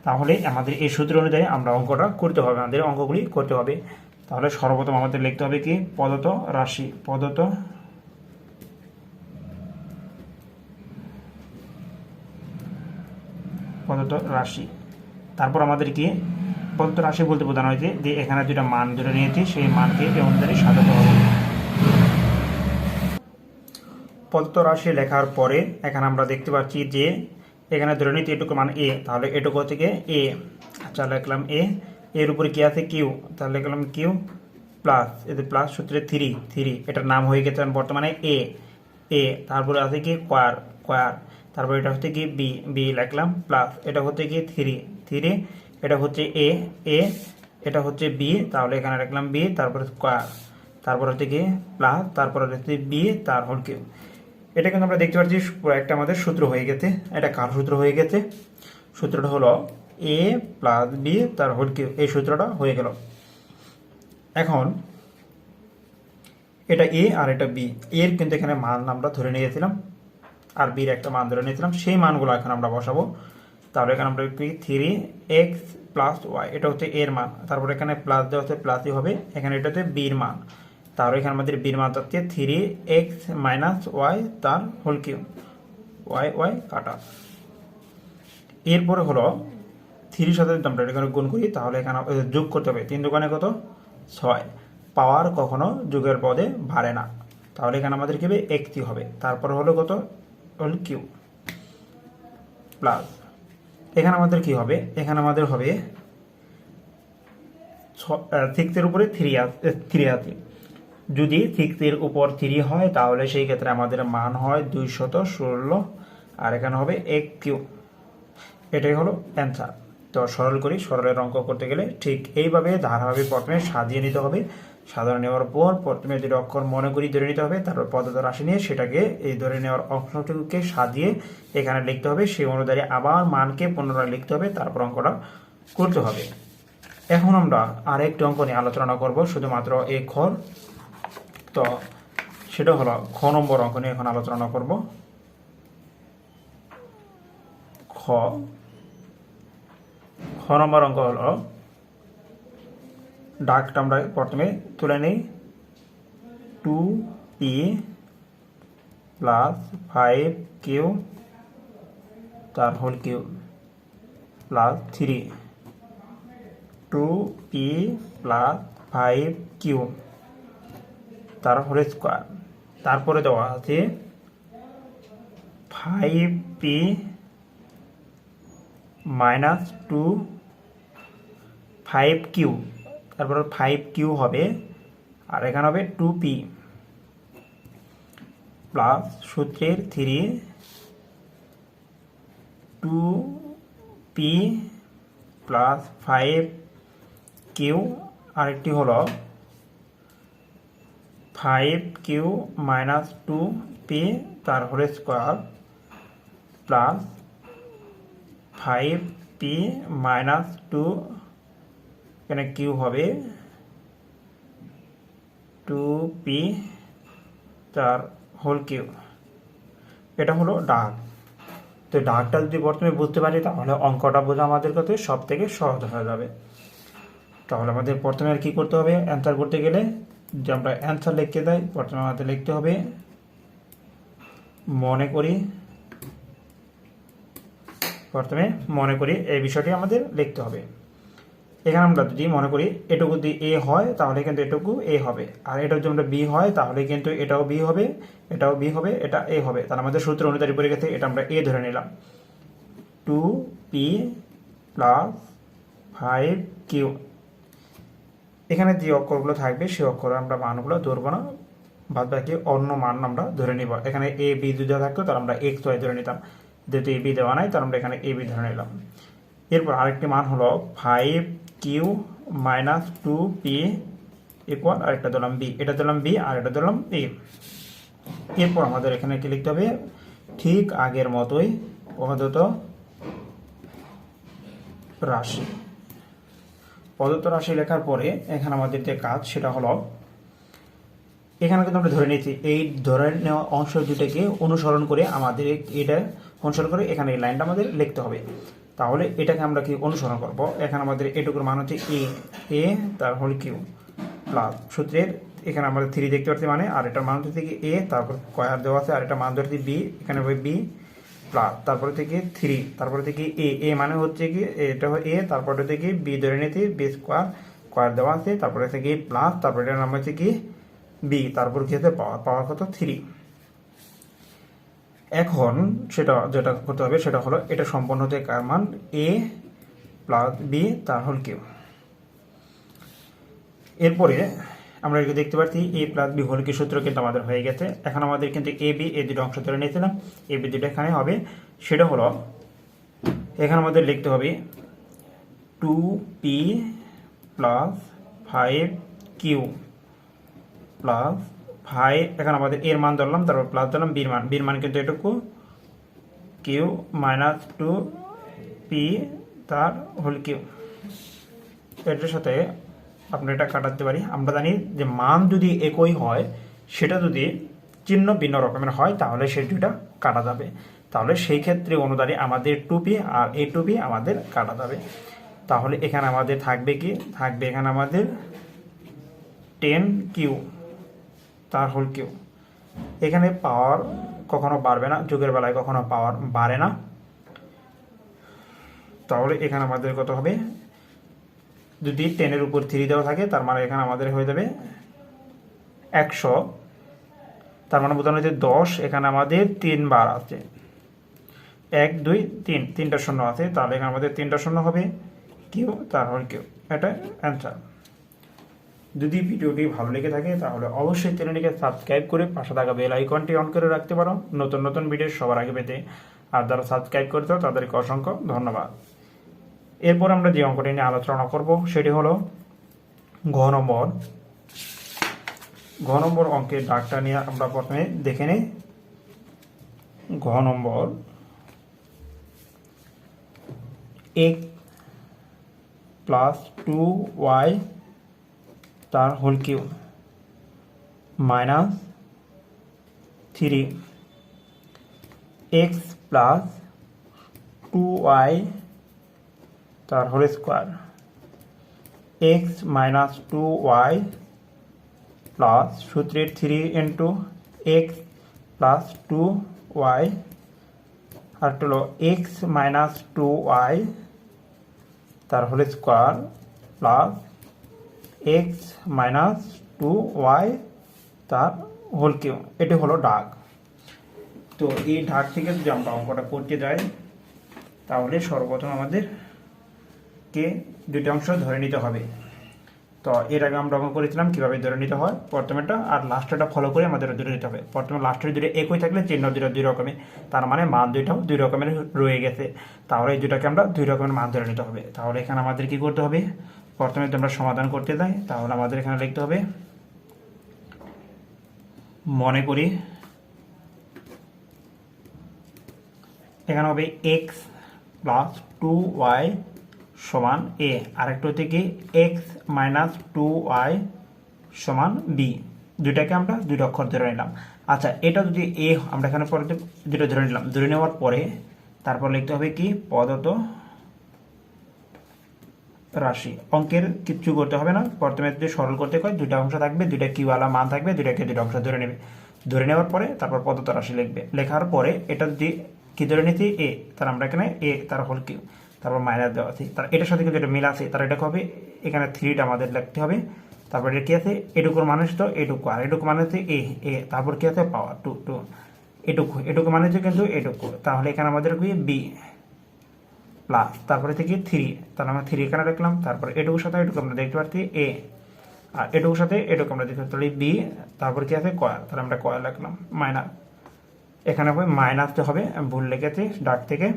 তাহলে আমাদের এই সূত্র অনুযায়ী আমরা অঙ্কটা করতে হবে, আমাদের অঙ্কগুলি করতে হবে। তাহলে সর্বপ্রথম আমাদের লিখতে হবে কি প্রদত্ত রাশি, প্রদত্ত রাশি। তারপর আমাদের কি প্রদত্ত রাশি বলতে বোঝানো হয়েছে যে এখানে দুটা মান ধরে নিয়েছি, সেই মানকে এই অনুযায়ী সাজাতে হবে। প্রদত্ত রাশি লেখার পরে এখানে আমরা দেখতে পাচ্ছি যে এখানে ধরে নিতে এটুকু মান এ, তাহলে এটুকু থেকে এ। আচ্ছা, লিখলাম এ, এর উপরে কি আছে কিউ, তাহলে লিখলাম কিউ প্লাস, এতে প্লাস সূত্রে 3, এটার নাম হয়ে গেছে বর্তমানে এ। তারপরে আছে কি স্কয়ার, তারপরে এটা হচ্ছে কি বি লিখলাম প্লাস, এটা হচ্ছে কি 3, এটা হচ্ছে এ, এটা হচ্ছে বি, তাহলে এখানে লিখলাম বি, তারপরে স্কয়ার, তারপর হচ্ছে কি প্লাস, তারপরে হচ্ছে বি তার হোল কিউ। এটা কিন্তু আমরা দেখতে পাচ্ছি একটা আমাদের সূত্র হয়ে গেছে। এটা কার সূত্র হয়ে গেছে, সূত্রটা হলো এ প্লাস বি তার হোল কিউ, এই সূত্রটা হয়ে গেল। এখন এটা এ আর এটা বি, এর কিন্তু এখানে মান আমরা ধরে নিয়েছিলাম আর বির একটা মান ধরে নিয়েছিলাম, সেই মানগুলো এখন আমরা বসাবো। তাহলে এখানে আমরা 3x + y, এটা হচ্ছে এর মান, তারপর এখানে প্লাস দেওয়া হচ্ছে প্লাসই হবে, এখানে এটা হচ্ছে বির মান। তাহলে এখানে আমাদের বির মান হচ্ছে 3x - y তার হোল কিউ, y কাটা। এরপরে হলো 3 সাথে যদি আমরা এখানে গুণ করি, তাহলে এখানে যোগ করতে হবে, 3 দোকানে কত 6। পাওয়ার কখনো যোগের পদে বাড়ে না, তাহলে এখানে আমাদের কি হবে x হবে, তারপর হলো কত হোল কিউ প্লাস, এখানে আমাদের কি হবে, এখানে আমাদের হবে 6 এর উপরে 3 আছে। যদি 6 এর উপর 3 হয় তাহলে সেই ক্ষেত্রে আমাদের মান হয় 216, আর এখানে হবে x কিউ। এটাই হলো অ্যান্সার। তো সরল করি, সরলের অঙ্ক করতে গেলে ঠিক এইভাবে ধারাভাবে প্রথমে সাজিয়ে নিতে হবে। সাজানো নেওয়ার পর প্রথমে যদি অক্ষর মনে করি ধরে নিতে হবে, তারপর প্রদত্ত রাশি নিয়ে সেটাকে এই ধরে নেওয়ার অংশটুকুকে সাজিয়ে এখানে লিখতে হবে, সেই অনুযায়ী আবার মানকে পুনরায় লিখতে হবে, তারপর অঙ্কটা করতে হবে। এখন আমরা আরেকটি অঙ্ক নিয়ে আলোচনা করব, শুধুমাত্র এই খর। তো সেটা হলো খ নম্বর অঙ্ক নিয়ে এখন আলোচনা করব। খ নম্বর অঙ্ক হলো, ডাকটা আমরা প্রথমে তুলে নিই, 2p + 5q তার whole Q plus 3, 2p + 5q তার হোল স্কোয়ার, তারপরে দেওয়া আছে 5p - 2 5q, তারপর 5q হবে, আর এখানে হবে 2p প্লাস সূত্রের 3, 2p + 5q, আরেকটি হলো 5q - 2p তার হোল স্কোয়ার প্লাস 5p - 2, এখানে কিউ হবে 2p তার হোল কিউ। এটা হলো ডাক। তো ডাকটা যদি প্রথমে বুঝতে পারি তাহলে অঙ্কটা বোঝা আমাদের কাছে সব থেকে সহজ হয়ে যাবে। তাহলে আমাদের প্রথমে আর কি করতে হবে, অ্যান্সার করতে গেলে যে আমরা অ্যান্সার লিখতে যাই, প্রথমে আমাদের লিখতে হবে মনে করি এই বিষয়টি আমাদের লিখতে হবে। এখানে আমরা যদি মনে করি এটুকু যদি এ হয় তাহলে কিন্তু এটুকু এ হবে, আর এটা যদি আমরা বি হয় তাহলে কিন্তু এটাও বি হবে, এটাও বি হবে, এটা এ হবে। তাহলে আমাদের সূত্র অনুযায়ী পড়ে গেছে, এটা আমরা এ ধরে নিলাম। 2p + 5q, এখানে যে অক্ষরগুলো থাকবে সেই অক্ষরে আমরা মানগুলো ধরবো না, বাদ বাকি অন্য মান আমরা ধরে নিব। এখানে এ বি যদি থাকতো তাহলে আমরা x y ধরে নিতাম, যেহেতু এবি দেওয়া নাই, তার আমরা এখানে এবি ধরে নিলাম। এরপর আরেকটি মান হলো 5q মাইনাস 2p ইকুয়াল আরেকটা দিলাম বি, এটা দিলাম বি আর এটা দিলাম এ। এরপর আমাদের এখানে কি লিখতে হবে, ঠিক আগের মতোই প্রদত্ত রাশি। প্রদত্ত রাশি লেখার পরে এখানে আমাদের যে কাজ সেটা হলো, এখানে কিন্তু আমরা ধরে নিয়েছি এই ধরে নেওয়া অংশ দুটাকে অনুসরণ করে আমাদের এটা অনুসরণ করে এখানে এই লাইনটা আমাদের লিখতে হবে। তাহলে এটাকে আমরা কি অনুসরণ করব, এখানে আমাদের এটুকুর মান হচ্ছে এ তার হোল কিউ প্লাস সূত্রের এখানে আমরা 3 দেখতে পাচ্ছি মানে, আর এটার মান হচ্ছে কি এ, তারপর স্কয়ার দেওয়া আছে, আর এটা মান ধরছি বি, এখানে হবে বি প্লাস তারপরে থেকে 3, তারপরে থেকে এ মানে হচ্ছে কি এটা এ, তারপরে থেকে বি ধরে নিতে বি স্কয়ার দেওয়া আছে, তারপরে থেকে প্লাস, তারপরে এটার নাম হচ্ছে কি বি, তারপর কি হচ্ছে পাওয়ার কত 3। এখন যেটা করতে হবে সেটা হলো এটা সম্পন্ন হতে কার মান এ প্লাস বি তার হোল কিউ। এরপরে আমরা এগুলো দেখতে পাচ্ছি এ প্লাস বি হোল কিউ সূত্র কিন্তু আমাদের হয়ে গেছে। এখন আমাদের কিন্তু এ বি এই দুটো অংশ ধরে নিয়েছিলাম, এ বি দুটো এখানে হবে, সেটা হলো এখানে আমাদের লিখতে হবে 2p প্লাস 5q প্লাস 5, এখানে আমাদের এর মান ধরলাম, তারপর প্লাস ধরলাম বির মান কিন্তু এটুকু, কিউ মাইনাস 2p তার হোল কিউ। এটার সাথে আমরা এটা কাটাতে পারি। আমরা জানি যে মান যদি একই হয়, সেটা যদি চিহ্ন ভিন্ন রকমের হয় তাহলে সেই দুইটা কাটা যাবে। তাহলে সেই ক্ষেত্রে অনুদানে আমাদের 2p আর এই 2p আমাদের কাটা যাবে। তাহলে এখানে আমাদের থাকবে কি, থাকবে এখানে আমাদের 10q তার হোল কিউ। এখানে পাওয়ার কখনো বাড়বে না, যোগের বেলায় কখনো পাওয়ার বাড়ে না। তাহলে এখানে আমাদের কত হবে, যদি 10 এর উপর 3 দেওয়া থাকে তার মানে এখানে আমাদের হয়ে যাবে 100, তার মানে বোঝানো হচ্ছে 10, এখানে আমাদের 3 বার আছে, 1 2 3, 3টা শূন্য আছে, তাহলে এখানে আমাদের 3টা শূন্য হবে কিউ তার হোল কিউ। এটা অ্যান্সার। যদি ভিডিওটি ভালো লেগে থাকে তাহলে অবশ্যই চ্যানেলটিকে সাবস্ক্রাইব করে পাশে থাকা বেল আইকনটি অন করে রাখতে পারো নতুন নতুন ভিডিও সবার আগে পেতে। আর যারা সাবস্ক্রাইব করেছো তাদেরকে অসংখ্য ধন্যবাদ। এরপর আমরা যে অঙ্কটি নিয়ে আলোচনা করব সেটি হলো ঘ নম্বর অঙ্কের দাগটা নিয়ে আমরা প্রথমে দেখে নিই। ঘ নম্বর x প্লাস 2y তার whole cube minus 3x plus 2y তার whole square, x minus 2y plus সূত্রের 3 ইন্টু x প্লাস 2y, আর হলো x মাইনাস 2y তার whole square plus x minus 2y তার হোল কিউ। এটি হলো ডাক। তো এই ডাক থেকে যদি আমরা অঙ্কটা করতে যাই তাহলে সর্বপ্রথম আমাদেরকে দুটি অংশ ধরে নিতে হবে। তো এর আগে আমরা অঙ্ক করেছিলাম কীভাবে ধরে নিতে হয়, প্রথমেটা আর লাস্টেরটা ফলো করে আমাদের ধরে নিতে হবে। প্রথমে লাস্টের দুটো একই থাকলে চিহ্ন দুটো দুই রকমের, তার মানে মান দুইটাও দুই রকমের রয়ে গেছে। তাহলে এই দুটাকে আমরা দুই রকমের মান ধরে নিতে হবে। তাহলে এখানে আমাদের কি করতে হবে, প্রথমে যদি আমরা সমাধান করতে যাই তাহলে আমাদের এখানে লিখতে হবে, মনে করি এখানে হবে x প্লাস 2y সমান a, আরেকটা হচ্ছে কি x মাইনাস 2y সমান b। দুইটাকে আমরা দুই অক্ষর ধরে নিলাম। আচ্ছা, এটা যদি a আমরা এখানে পরে দুটো ধরে নিলাম, ধরে নেওয়ার পরে তারপর লিখতে হবে কি প্রদত্ত রাশি। অঙ্কের কিচ্ছু করতে হবে না, প্রথমে যদি সরল করতে হয় দুইটা অংশ থাকবে, দুইটা কিউওয়ালা মান থাকবে, দুইটাকে দুইটা অংশ ধরে নেবে। ধরে নেওয়ার পরে তারপর প্রদত্ত রাশি লিখবে। লেখার পরে এটা যদি কি ধরে নিচ্ছি এ, তার আমরা এখানে এ তার হোল কিউ, তারপর মাইনাস দেওয়া আছে, তার এটার সাথে কিন্তু এটা মিল আছে, তার এটা হবে এখানে 3টা আমাদের লিখতে হবে। তারপর এটা কি আছে, এটুকুর মানুষ তো এটুকু, আর এটুকু মানে হচ্ছে এ, তারপর কি আছে পাওয়ার 2 এটুকু মানে হচ্ছে কিন্তু এটুকু। তাহলে এখানে আমাদের কি বি প্লাস তারপরে থেকে 3, তাহলে আমরা 3 এখানে রাখলাম। তারপর এটুকুর সাথে এটুকু আমরা দেখতে পাচ্ছি এ, আর এটুকুর সাথে এটুকু আমরা দেখতে পাচ্ছি বি, তারপর কি আছে কয়ার, তাহলে আমরা কয়ার রাখলাম মাইনাস এখানে হবে মাইনাস হবে, আমি ভুল লিখেছি ডাক থেকে।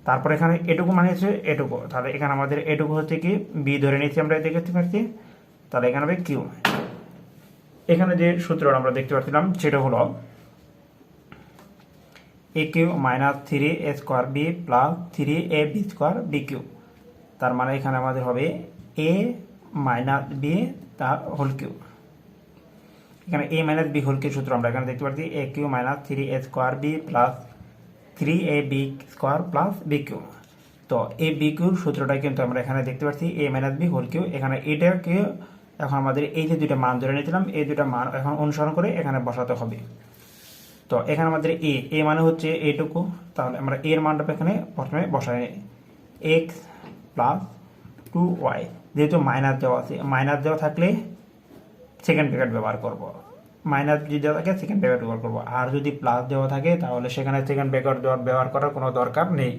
তারপর এখানে এটুকু মানে হচ্ছে এটুকু, তাহলে এখানে আমাদের এটুকু হচ্ছে কি বি ধরে নিচ্ছি আমরা দেখতে পাচ্ছি, তাহলে এখানে হবে কিউ। এখানে যে সূত্রটা আমরা দেখতে পাচ্ছিলাম সেটা হলো a cube minus 3a square b plus 3ab square b cube. তার মানে এখানে আমাদের হবে এ মাইনাস বি তার হোল কিউ। এখানে a minus b whole cube সূত্র আমরা এখানে দেখতে পাচ্ছি a cube minus 3a square b plus 3ab square plus b cube. তো এই বি কিউর সূত্রটা কিন্তু আমরা এখানে দেখতে পাচ্ছি এ মাইনাস বি হোল কিউ। এখানে এটাকে এখন আমাদের এই যে দুইটা মান ধরে নিয়েছিলাম এই দুইটা মান এখন অনুসরণ করে এখানে বসাতে হবে। তো এখানে আমাদের এ মানে হচ্ছে এইটুকু, তাহলে আমরা এর মানটা এখানে প্রথমে বসাই এক্স প্লাস 2y। যেহেতু মাইনাস দেওয়া আছে, মাইনাস দেওয়া থাকলে সেকেন্ড ব্র্যাকেট ব্যবহার করব, মাইনাস যদি দেওয়া থাকে সেকেন্ড ব্র্যাকেট ব্যবহার করব, আর যদি প্লাস দেওয়া থাকে তাহলে সেখানে সেকেন্ড ব্র্যাকেট ব্যবহার করার কোনো দরকার নেই।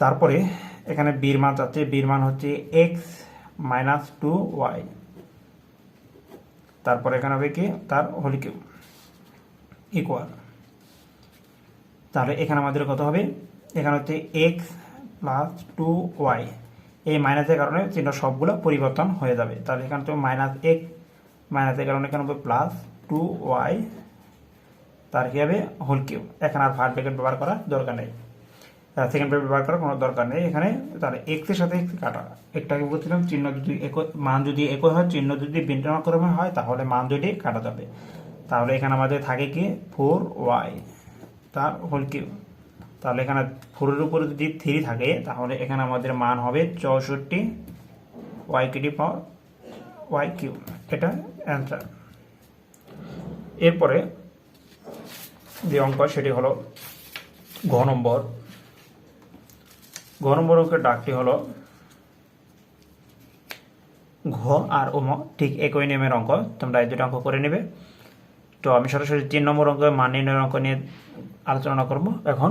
তারপরে এখানে বির মান চাচ্ছে, বির মান হচ্ছে এক্স মাইনাস 2y। তারপরে এখানে হবে কি তার হোল কিউব ইকুয়াল, তাহলে এখানে আমাদের কত হবে, এখানে হচ্ছে এক্স প্লাস 2y। এই মাইনাসের কারণে চিহ্ন সবগুলো পরিবর্তন হয়ে যাবে, তাহলে এখানে তো মাইনাস এক্স, মাইনাসের কারণে এখানে হবে প্লাস 2y, তার কি হবে হোল কিউব। এখানে আর ফার্স্ট ব্র্যাকেট ব্যবহার করার দরকার নেই, সেকেন্ড ব্র্যাকেট ব্যবহার করার কোনো দরকার নেই এখানে। তাহলে এক্সের সাথে এক্স কাটা, একটাকে বলছিলাম চিহ্ন যদি মান যদি একই হয়, চিহ্ন যদি ভিন্নক্রমে হয় তাহলে মান দুটি কাটা যাবে। তাহলে এখানে আমাদের থাকে কি 4y তার হোল কিউব। তাহলে এখানে 4-এর উপরে যদি 3 থাকে তাহলে এখানে আমাদের মান হবে 64 y কিউব পাওয়ার y কিউব। এটা অ্যান্সার। এরপরে যে অঙ্ক সেটি হলো ঘ নম্বর। ঘ নম্বর অঙ্কের ডাকটি হলো ঘ আর ওম ঠিক একই নিয়মের অঙ্ক, তোমরা এই দুটো অঙ্ক করে নেবে। তো আমি সরাসরি 3 নম্বর অঙ্ক মান নির্ণয়ের অঙ্ক নিয়ে আলোচনা করব এখন।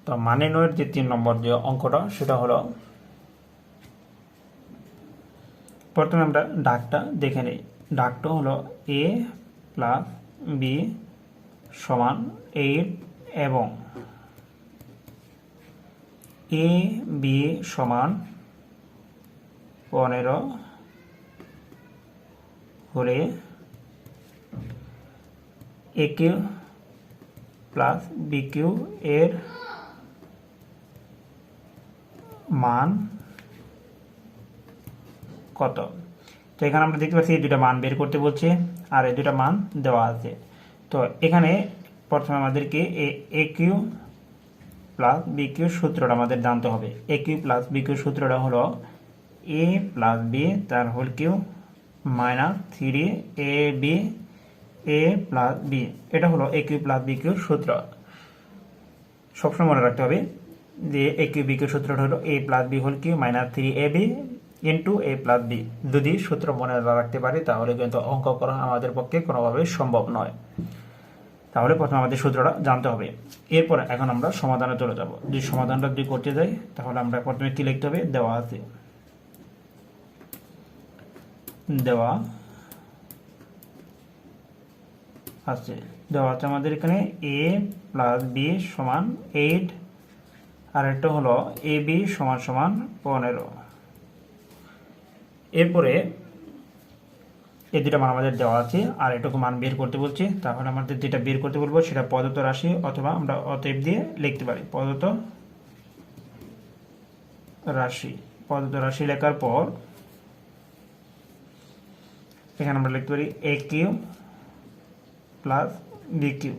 তো মান নির্ণয়ের যে 3 নম্বর যে অঙ্কটা সেটা হলো, প্রথমে আমরা ডাকটা দেখে নিই। ডাকটা হলো এ প্লাস বি সমান 8 এবং এ বি সমান 15 হলে এ কিউ প্লাস বি কিউ এর মান কত। তো এখানে আমরা দেখতে পাচ্ছি এই দুটা মান বের করতে বলছে আর এই দুটা মান দেওয়া আছে। তো এখানে প্রথমে আমাদেরকে এ কিউ প্লাস বি কিউ সূত্রটা আমাদের জানতে হবে। এ কিউ প্লাস বি কিউ সূত্রটা হলো এ প্লাস বি তার হোল কিউ মাইনাস 3ab এ প্লাস বি। এটা হলো এ কিউ প্লাস বি কিউর সূত্র। সবসময় মনে রাখতে হবে যে এ কিউ বি কিউ সূত্রটা হলো a plus b whole cube minus 3ab into a plus b. যদি সূত্র মনে রাখতে পারি তাহলে কিন্তু অঙ্ক করা আমাদের পক্ষে কোনোভাবেই সম্ভব নয়। তাহলে প্রথমে আমাদের সূত্রটা জানতে হবে। এরপর এখন আমরা সমাধানে চলে যাব। যদি সমাধানটা যদি করতে যাই তাহলে আমরা প্রথমে কি লিখতে হবে, দেওয়া আছে আমাদের এখানে এ প্লাস বি সমান 8 আর একটা হলো এ বি সমান সমান 15। এরপরে এই দুটা মান আমাদের দেওয়া আছে আর এটুকু মান বের করতে বলছে। তাহলে আমাদের যেটা বের করতে বলবো সেটা প্রদত্ত রাশি অথবা আমরা অতএব দিয়ে লিখতে পারি। প্রদত্ত রাশি লেখার পর এখানে আমরা লিখতে পারি এ কিউ প্লাস বি কিউ,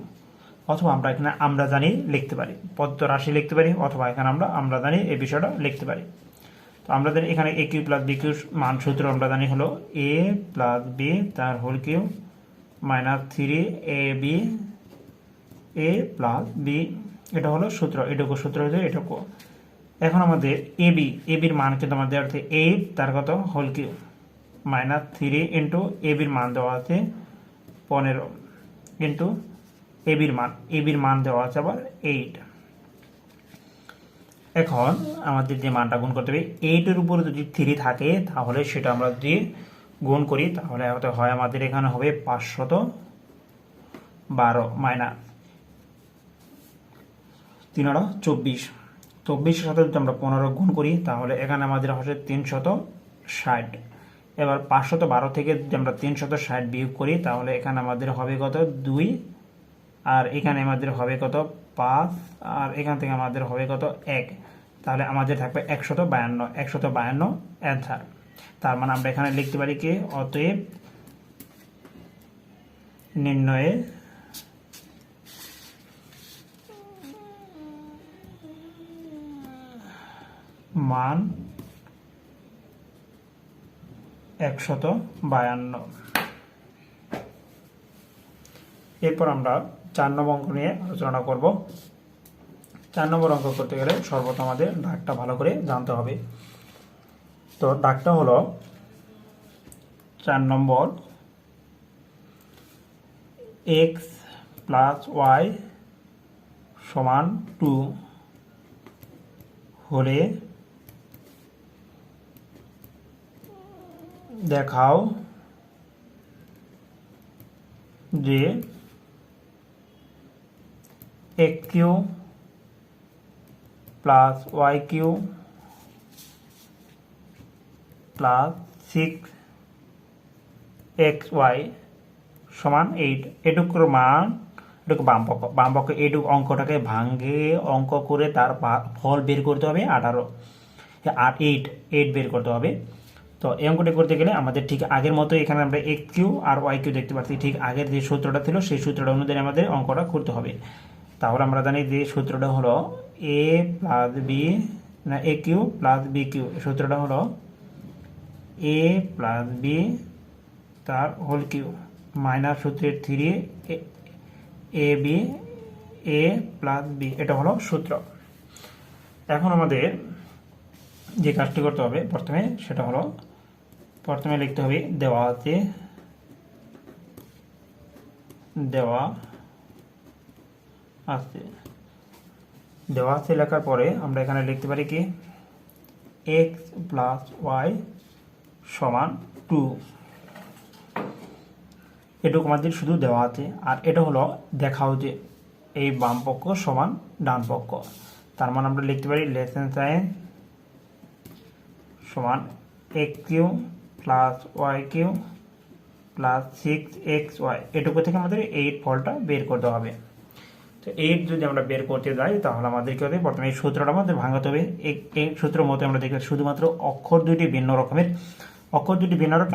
অথবা আমরা এখানে আমরা জানি লিখতে পারি, প্রদত্ত রাশি লিখতে পারি, অথবা এখানে আমরা জানি এই বিষয়টা লিখতে পারি। তো আমরা জানি এখানে এ কিউ প্লাস বি কিউ মান সূত্র আমরা জানি হলো এ প্লাস বি তার হোল কিউ মাইনাস 3ab এ প্লাস বি। এটা হলো সূত্র, এটুকু সূত্র হচ্ছে এটুকু। এখন আমাদের এবির মান কিন্তু আমাদের অর্থে 8 তার কত হোল কিউ মাইনাস 3 ইন্টু এবির মান দেওয়া আছে 15 ইন্টু এবির মান দেওয়া আছে আবার 8। এখন আমাদের যে মানটা গুণ করতে হবে 8-এর উপরে যদি 3 থাকে তাহলে সেটা আমরা যদি গুণ করি তাহলে হয় আমাদের এখানে হবে 500 12 মাইনাস 3 আর 24, 24 সাথে যদি আমরা 15 গুণ করি তাহলে এখানে আমাদের হবে 360। এবার 512 থেকে যদি আমরা 360 বিয়োগ করি তাহলে এখানে আমাদের হবে কত 2, আর এখানে আমাদের হবে কত 5, আর এখান থেকে আমাদের হবে কত 1। তাহলে আমাদের থাকবে 152 অ্যান্সার। তার মানে আমরা এখানে লিখতে পারি কি অতএব নির্ণয়ে মান 152। এরপর আমরা 4 নম্বর অঙ্ক নিয়ে আলোচনা করব। 4 নম্বর অঙ্ক করতে গেলে সর্বপ্রথম আমাদের দাগটা ভালো করে জানতে হবে। তো দাগটা হলো 4 নম্বর, x প্লাস y সমান 2 হলে দেখাও যে x cube plus y cube plus 6xy সমান 8। এটুকুর মান, এটুকু বাম পক্ষ এটুকু অঙ্কটাকে ভাঙে অঙ্ক করে তার ফল বের করতে হবে 18 আর 8 বের করতে হবে। তো এই অঙ্কটি করতে গেলে আমাদের ঠিক আগের মতো এখানে আমরা x Q R y Q দেখতে পাচ্ছি, ঠিক আগের যে সূত্রটা ছিল সেই সূত্রটা অনুযায়ী আমাদের অঙ্কটা করতে হবে। তাহলে আমরা জানি যে সূত্রটা হলো a প্লাস বি না a cube plus b cube, সূত্রটা হলো a প্লাস বি তার হোল কিউ মাইনাস সূত্রের 3 a প্লাস বি, এটা হলো সূত্র। এখন আমাদের যে কাজটি করতে হবে প্রথমে সেটা হলো প্রথমে লিখতে হবে দেওয়া আছে লেখার পরে আমরা এখানে লিখতে পারি কি x প্লাস y সমান 2। এটুকু আমাদের শুধু দেওয়া আছে, আর এটা হলো দেখাও যে এই বাম পক্ষ সমান ডান পক্ষ। তার মানে আমরা লিখতে পারি লেসেন সাইন সমান x cube plus y cube plus 6xy। এটুকু থেকে আমাদের 8 ফলটা বের করতে হবে। তো 8 যদি আমরা বের করতে যাই তাহলে আমাদের কি হবে, প্রথমে এই সূত্রটা আমাদের ভাঙাতে হবে। এই সূত্র মতো আমরা দেখি শুধুমাত্র অক্ষর দুটি ভিন্ন রকমের,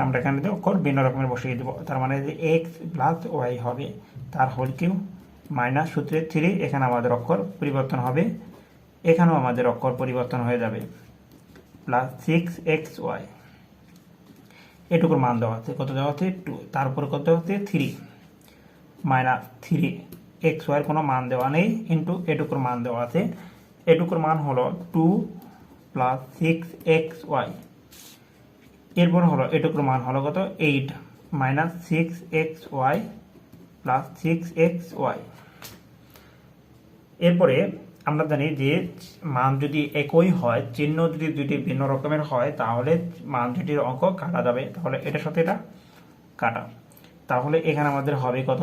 আমরা এখানে অক্ষর ভিন্ন রকমের বসিয়ে দেবো। তার মানে যে x প্লাস ওয়াই হবে তার হোল কিউ মাইনাস সূত্রের 3, এখানে আমাদের অক্ষর পরিবর্তন হবে, এখানেও আমাদের অক্ষর পরিবর্তন হয়ে যাবে প্লাস 6xy। এটুকুর মান দেওয়া আছে, কত দেওয়া আছে 2, তার উপরে কত দেওয়া আছে 3 মাইনাস 3xy এর কোনো মান দেওয়া নেই ইন্টু এটুকুর মান দেওয়া আছে। এটুকুর মান হলো 2 প্লাস 6xy। এরপর হলো এটুকুর মান হলো কত 8 মাইনাস 6xy প্লাস 6xy। এরপরে আমরা জানি যে মান যদি একই হয়, চিহ্ন যদি দুটি ভিন্ন রকমের হয় তাহলে মান দুটির অঙ্ক কাটা যাবে। তাহলে এটার সাথে এটা কাটা, তাহলে এখানে আমাদের হবে কত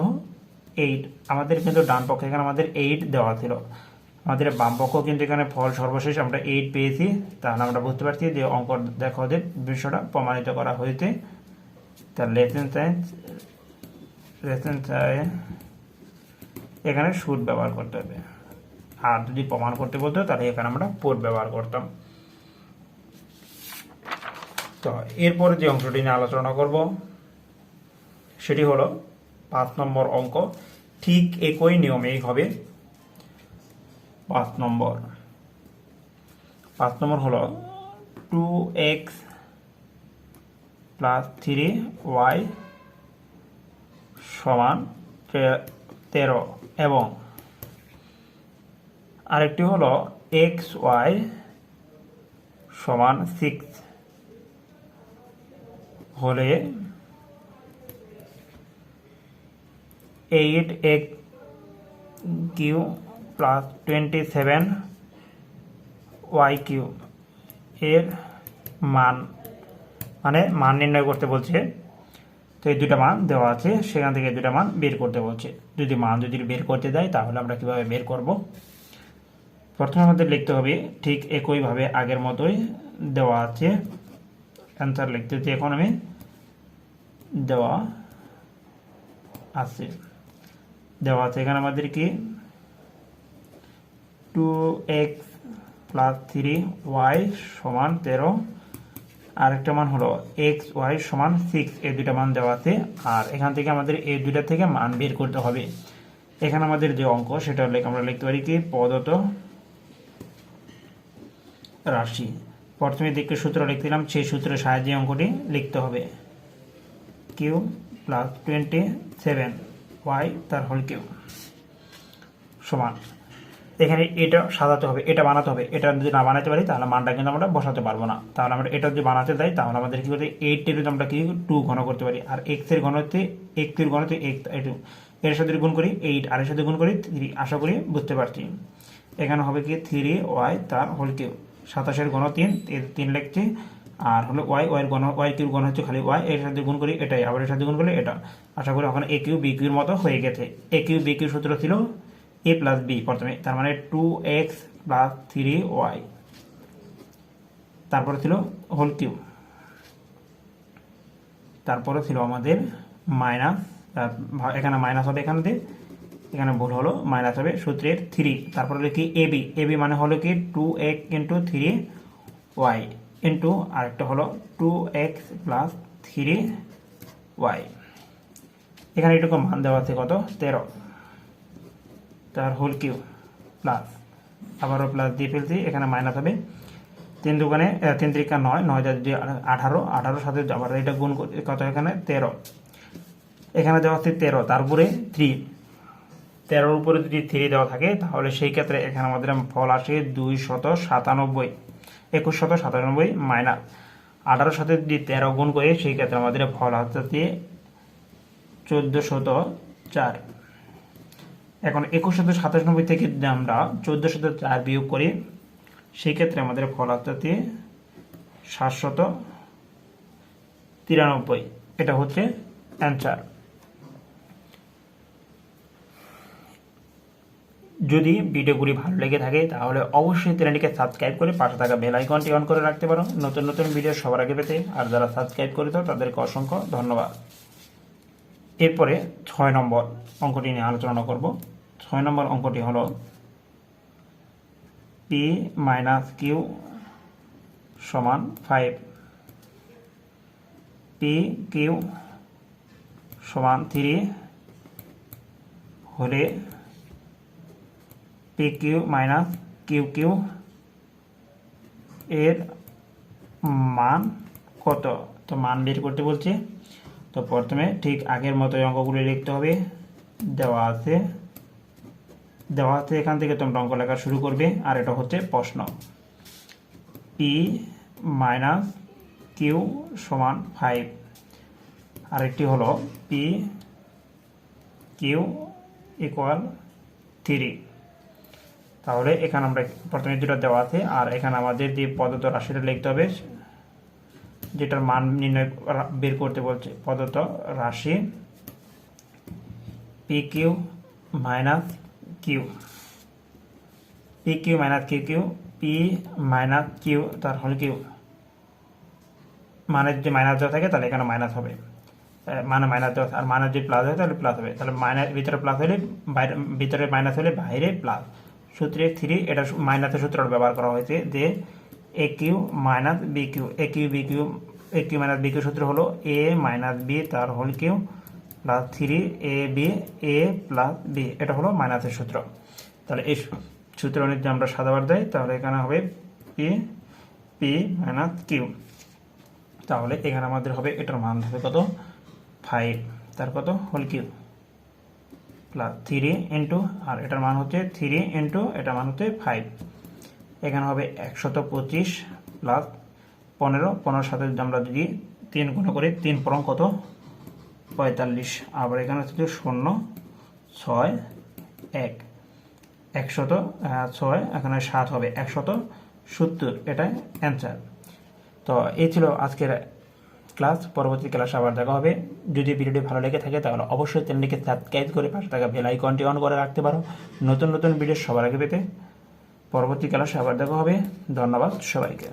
8। আমাদের কিন্তু ডান পক্ষে এখানে আমাদের 8 দেওয়া ছিল, আমাদের বাম পক্ষ কিন্তু এখানে ফল সর্বশেষ আমরা 8 পেয়েছি। তাহলে আমরা বুঝতে পারছি যে অঙ্ক দেখা ওদের বিষয়টা প্রমাণিত করা হয়েছে। তার লেসেন সায়েন্স এখানে সুদ ব্যবহার করতে হবে, আর যদি প্রমাণ করতে বলতো তাহলে এখানে আমরা পোর ব্যবহার করতাম। তো এরপরে যে অংশটি নিয়ে আলোচনা করব সেটি হলো 5 নম্বর অঙ্ক। ঠিক একই নিয়মেই হবে 5 নম্বর হলো 2x প্লাস 3y সমান 13 এবং আরেকটি হলো xy সমান 6 হলে 8x Q plus 27y Q এর মান নির্ণয় করতে বলছে। তো এই দুটা মান দেওয়া আছে, সেখান থেকে দুটা মান বের করতে বলছে। যদি বের করতে দেয় তাহলে আমরা কিভাবে বের করব? প্রথমে আমাদের লিখতে হবে ঠিক একইভাবে আগের মতোই দেওয়া আছে। অ্যান্সার লিখতেছি এখন আমি, দেওয়া আছে এখানে আমাদের কি 2x প্লাস 3y সমান 13, আরেকটা মান হলো xy সমান 6, এই দুটা মান দেওয়া আছে। আর এখান থেকে আমাদের এই দুইটা থেকে মান বের করতে হবে। এখানে আমাদের যে অঙ্ক সেটা আমরা লিখতে পারি কি প্রদত্ত রাশি। প্রথমে দিকে সূত্র লিখছিলাম, সেই সূত্রের সাহায্যে অঙ্কটি লিখতে হবে। কিউ প্লাস 27y তার হোল কিউ সমান, এখানে এটা সাজাতে হবে, এটা বানাতে হবে। এটা যদি না বানাতে পারি তাহলে মানটা কিন্তু আমরা বসাতে পারবো না। তাহলে আমরা এটা যদি বানাতে যাই তাহলে আমাদের কি করতে, 8 যদি আমরা কি 2 ঘন করতে পারি, আর x এর ঘনতে x এর ঘনতে এর সাথে গুণ করি 8, আর এর সাথে গুণ করি 3। আশা করি বুঝতে পারছি। এখানে হবে কি 3y তার হোল কিউ, 27 এর ঘন 3, 3 লিখছি, আর হলো y এর ঘন, y কিউব ঘন হচ্ছে খালি y, এর সাথে গুণ করি এটাই, আবার এর সাথে গুণ করলে এটা। আশা করি ওখানে a কিউব b কিউবের মতো হয়ে গেছে। a কিউব b কিউব সূত্র ছিল a প্লাস b প্রথমে, তার মানে 2x প্লাস 3y, তারপরে ছিল হোল কিউব, তারপরে ছিল আমাদের মাইনাস, এখানে মাইনাস হবে, এখানে ভুল হলো, মাইনাস হবে সূত্রের 3, তারপরে লিখি ab মানে হলো কি 2x ইন্টু 3y ইন্টু আরেকটা হলো 2x প্লাস 3y। এখানে এটুকু মান দেওয়া আছে কত, 13, তার হোল কিউ প্লাস, আবারও প্লাস দিয়ে ফেলছি, এখানে মাইনাস হবে, 3 দুগুণে 3 3 9, 9 দিয়ে 18 সাথে আবার এটা গুণ কত, এখানে 13, এখানে দেওয়া আছে 13, তারপরে 3, 13 উপরে যদি 3 দেওয়া থাকে তাহলে সেই ক্ষেত্রে এখানে আমাদের ফল আসে 297, 2197 মাইনাস 18 সাথে যদি 13 গুণ করে সেই ক্ষেত্রে আমাদের ফল আসছে 1404। এখন 2197 থেকে যদি আমরা 1404 বিয়োগ করি সেই ক্ষেত্রে আমাদের ফল আসছে 793। এটা হচ্ছে অ্যান্সার। যদি ভিডিওগুলি ভালো লেগে থাকে তাহলে অবশ্যই চ্যানেলটিকে সাবস্ক্রাইব করে পাশে থাকা বেল আইকনটি অন করে রাখতে পারো নতুন নতুন ভিডিও সবার আগে পেতে। আর যারা সাবস্ক্রাইব করে দাও তাদেরকে অসংখ্য ধন্যবাদ। এরপরে 6 নম্বর অঙ্কটি নিয়ে আলোচনা করব। 6 নম্বর অঙ্কটি হলো p মাইনাস কিউ সমান 5, p কিউ সমান 3 হলে p cube minus q cube এর মান কত? তো মান বের করতে বলছে। তো প্রথমে ঠিক আগের মতো অঙ্কগুলি লিখতে হবে। দেওয়া আছে এখান থেকে তোমরা অঙ্ক লেখা শুরু করবে। আর এটা হচ্ছে প্রশ্ন, পি মাইনাস কিউ সমান 5, আরেকটি হলো পি কিউ ইকুয়াল 3। তাহলে এখানে আমরা প্রথমে যেটা দেওয়া আছে আর এখানে আমাদের যে প্রদত্ত রাশিটা লিখতে হবে, যেটার মান নির্ণয় বের করতে বলছে। প্রদত্ত রাশি p cube minus q, p cube minus q cube, p minus q তার হোল কিউ, মানের যে মাইনাস দেওয়া থাকে তাহলে এখানে মাইনাস হবে, মানে মাইনাস দেওয়া, আর মানের যে প্লাস হয় তাহলে প্লাস হবে। তাহলে মাইনাস ভিতরে প্লাস হলে বাইরে, ভিতরে মাইনাস হলে বাইরে প্লাস। সূত্রে 3 এটা মাইনাসের সূত্রটা ব্যবহার করা হয়েছে যে এ কিউ মাইনাস বি কিউ, এ কিউ বি কিউ, এ কিউ মাইনাস বি কিউ সূত্র হলো এ মাইনাস বি তার whole Q plus 3 a B A plus B, এটা হলো মাইনাসের সূত্র। তাহলে এই সূত্র অনুযায়ী আমরা সাজাবার দেয় তাহলে এখানে হবে পি পি মাইনাস কিউ। তাহলে এখানে আমাদের হবে এটার মান হবে কত 5, তার কত হোল কিউ প্লাস 3 ইন্টু, আর এটার মান হচ্ছে 3 ইন্টু এটার মান হচ্ছে 5। এখানে হবে 125 প্লাস 15 সাথে আমরা যদি 3 গুণ করি 3 পরং কত 45, আবার এখানে হচ্ছে 0 6 1, 106, এখানে 7 হবে 170, এটা অ্যান্সার। তো এই ছিল আজকের ক্লাস। পরবর্তী ক্লাসে আবার দেখা হবে। যদি ভিডিওটি ভালো লেগে থাকে তাহলে অবশ্যই চ্যানেলটিকে সাবস্ক্রাইব করে পাশে থাকা বেল আইকনটি অন করে রাখতে পারো নতুন নতুন ভিডিও সবার আগে পেতে। পরবর্তী ক্লাসে আবার দেখা হবে। ধন্যবাদ সবাইকে।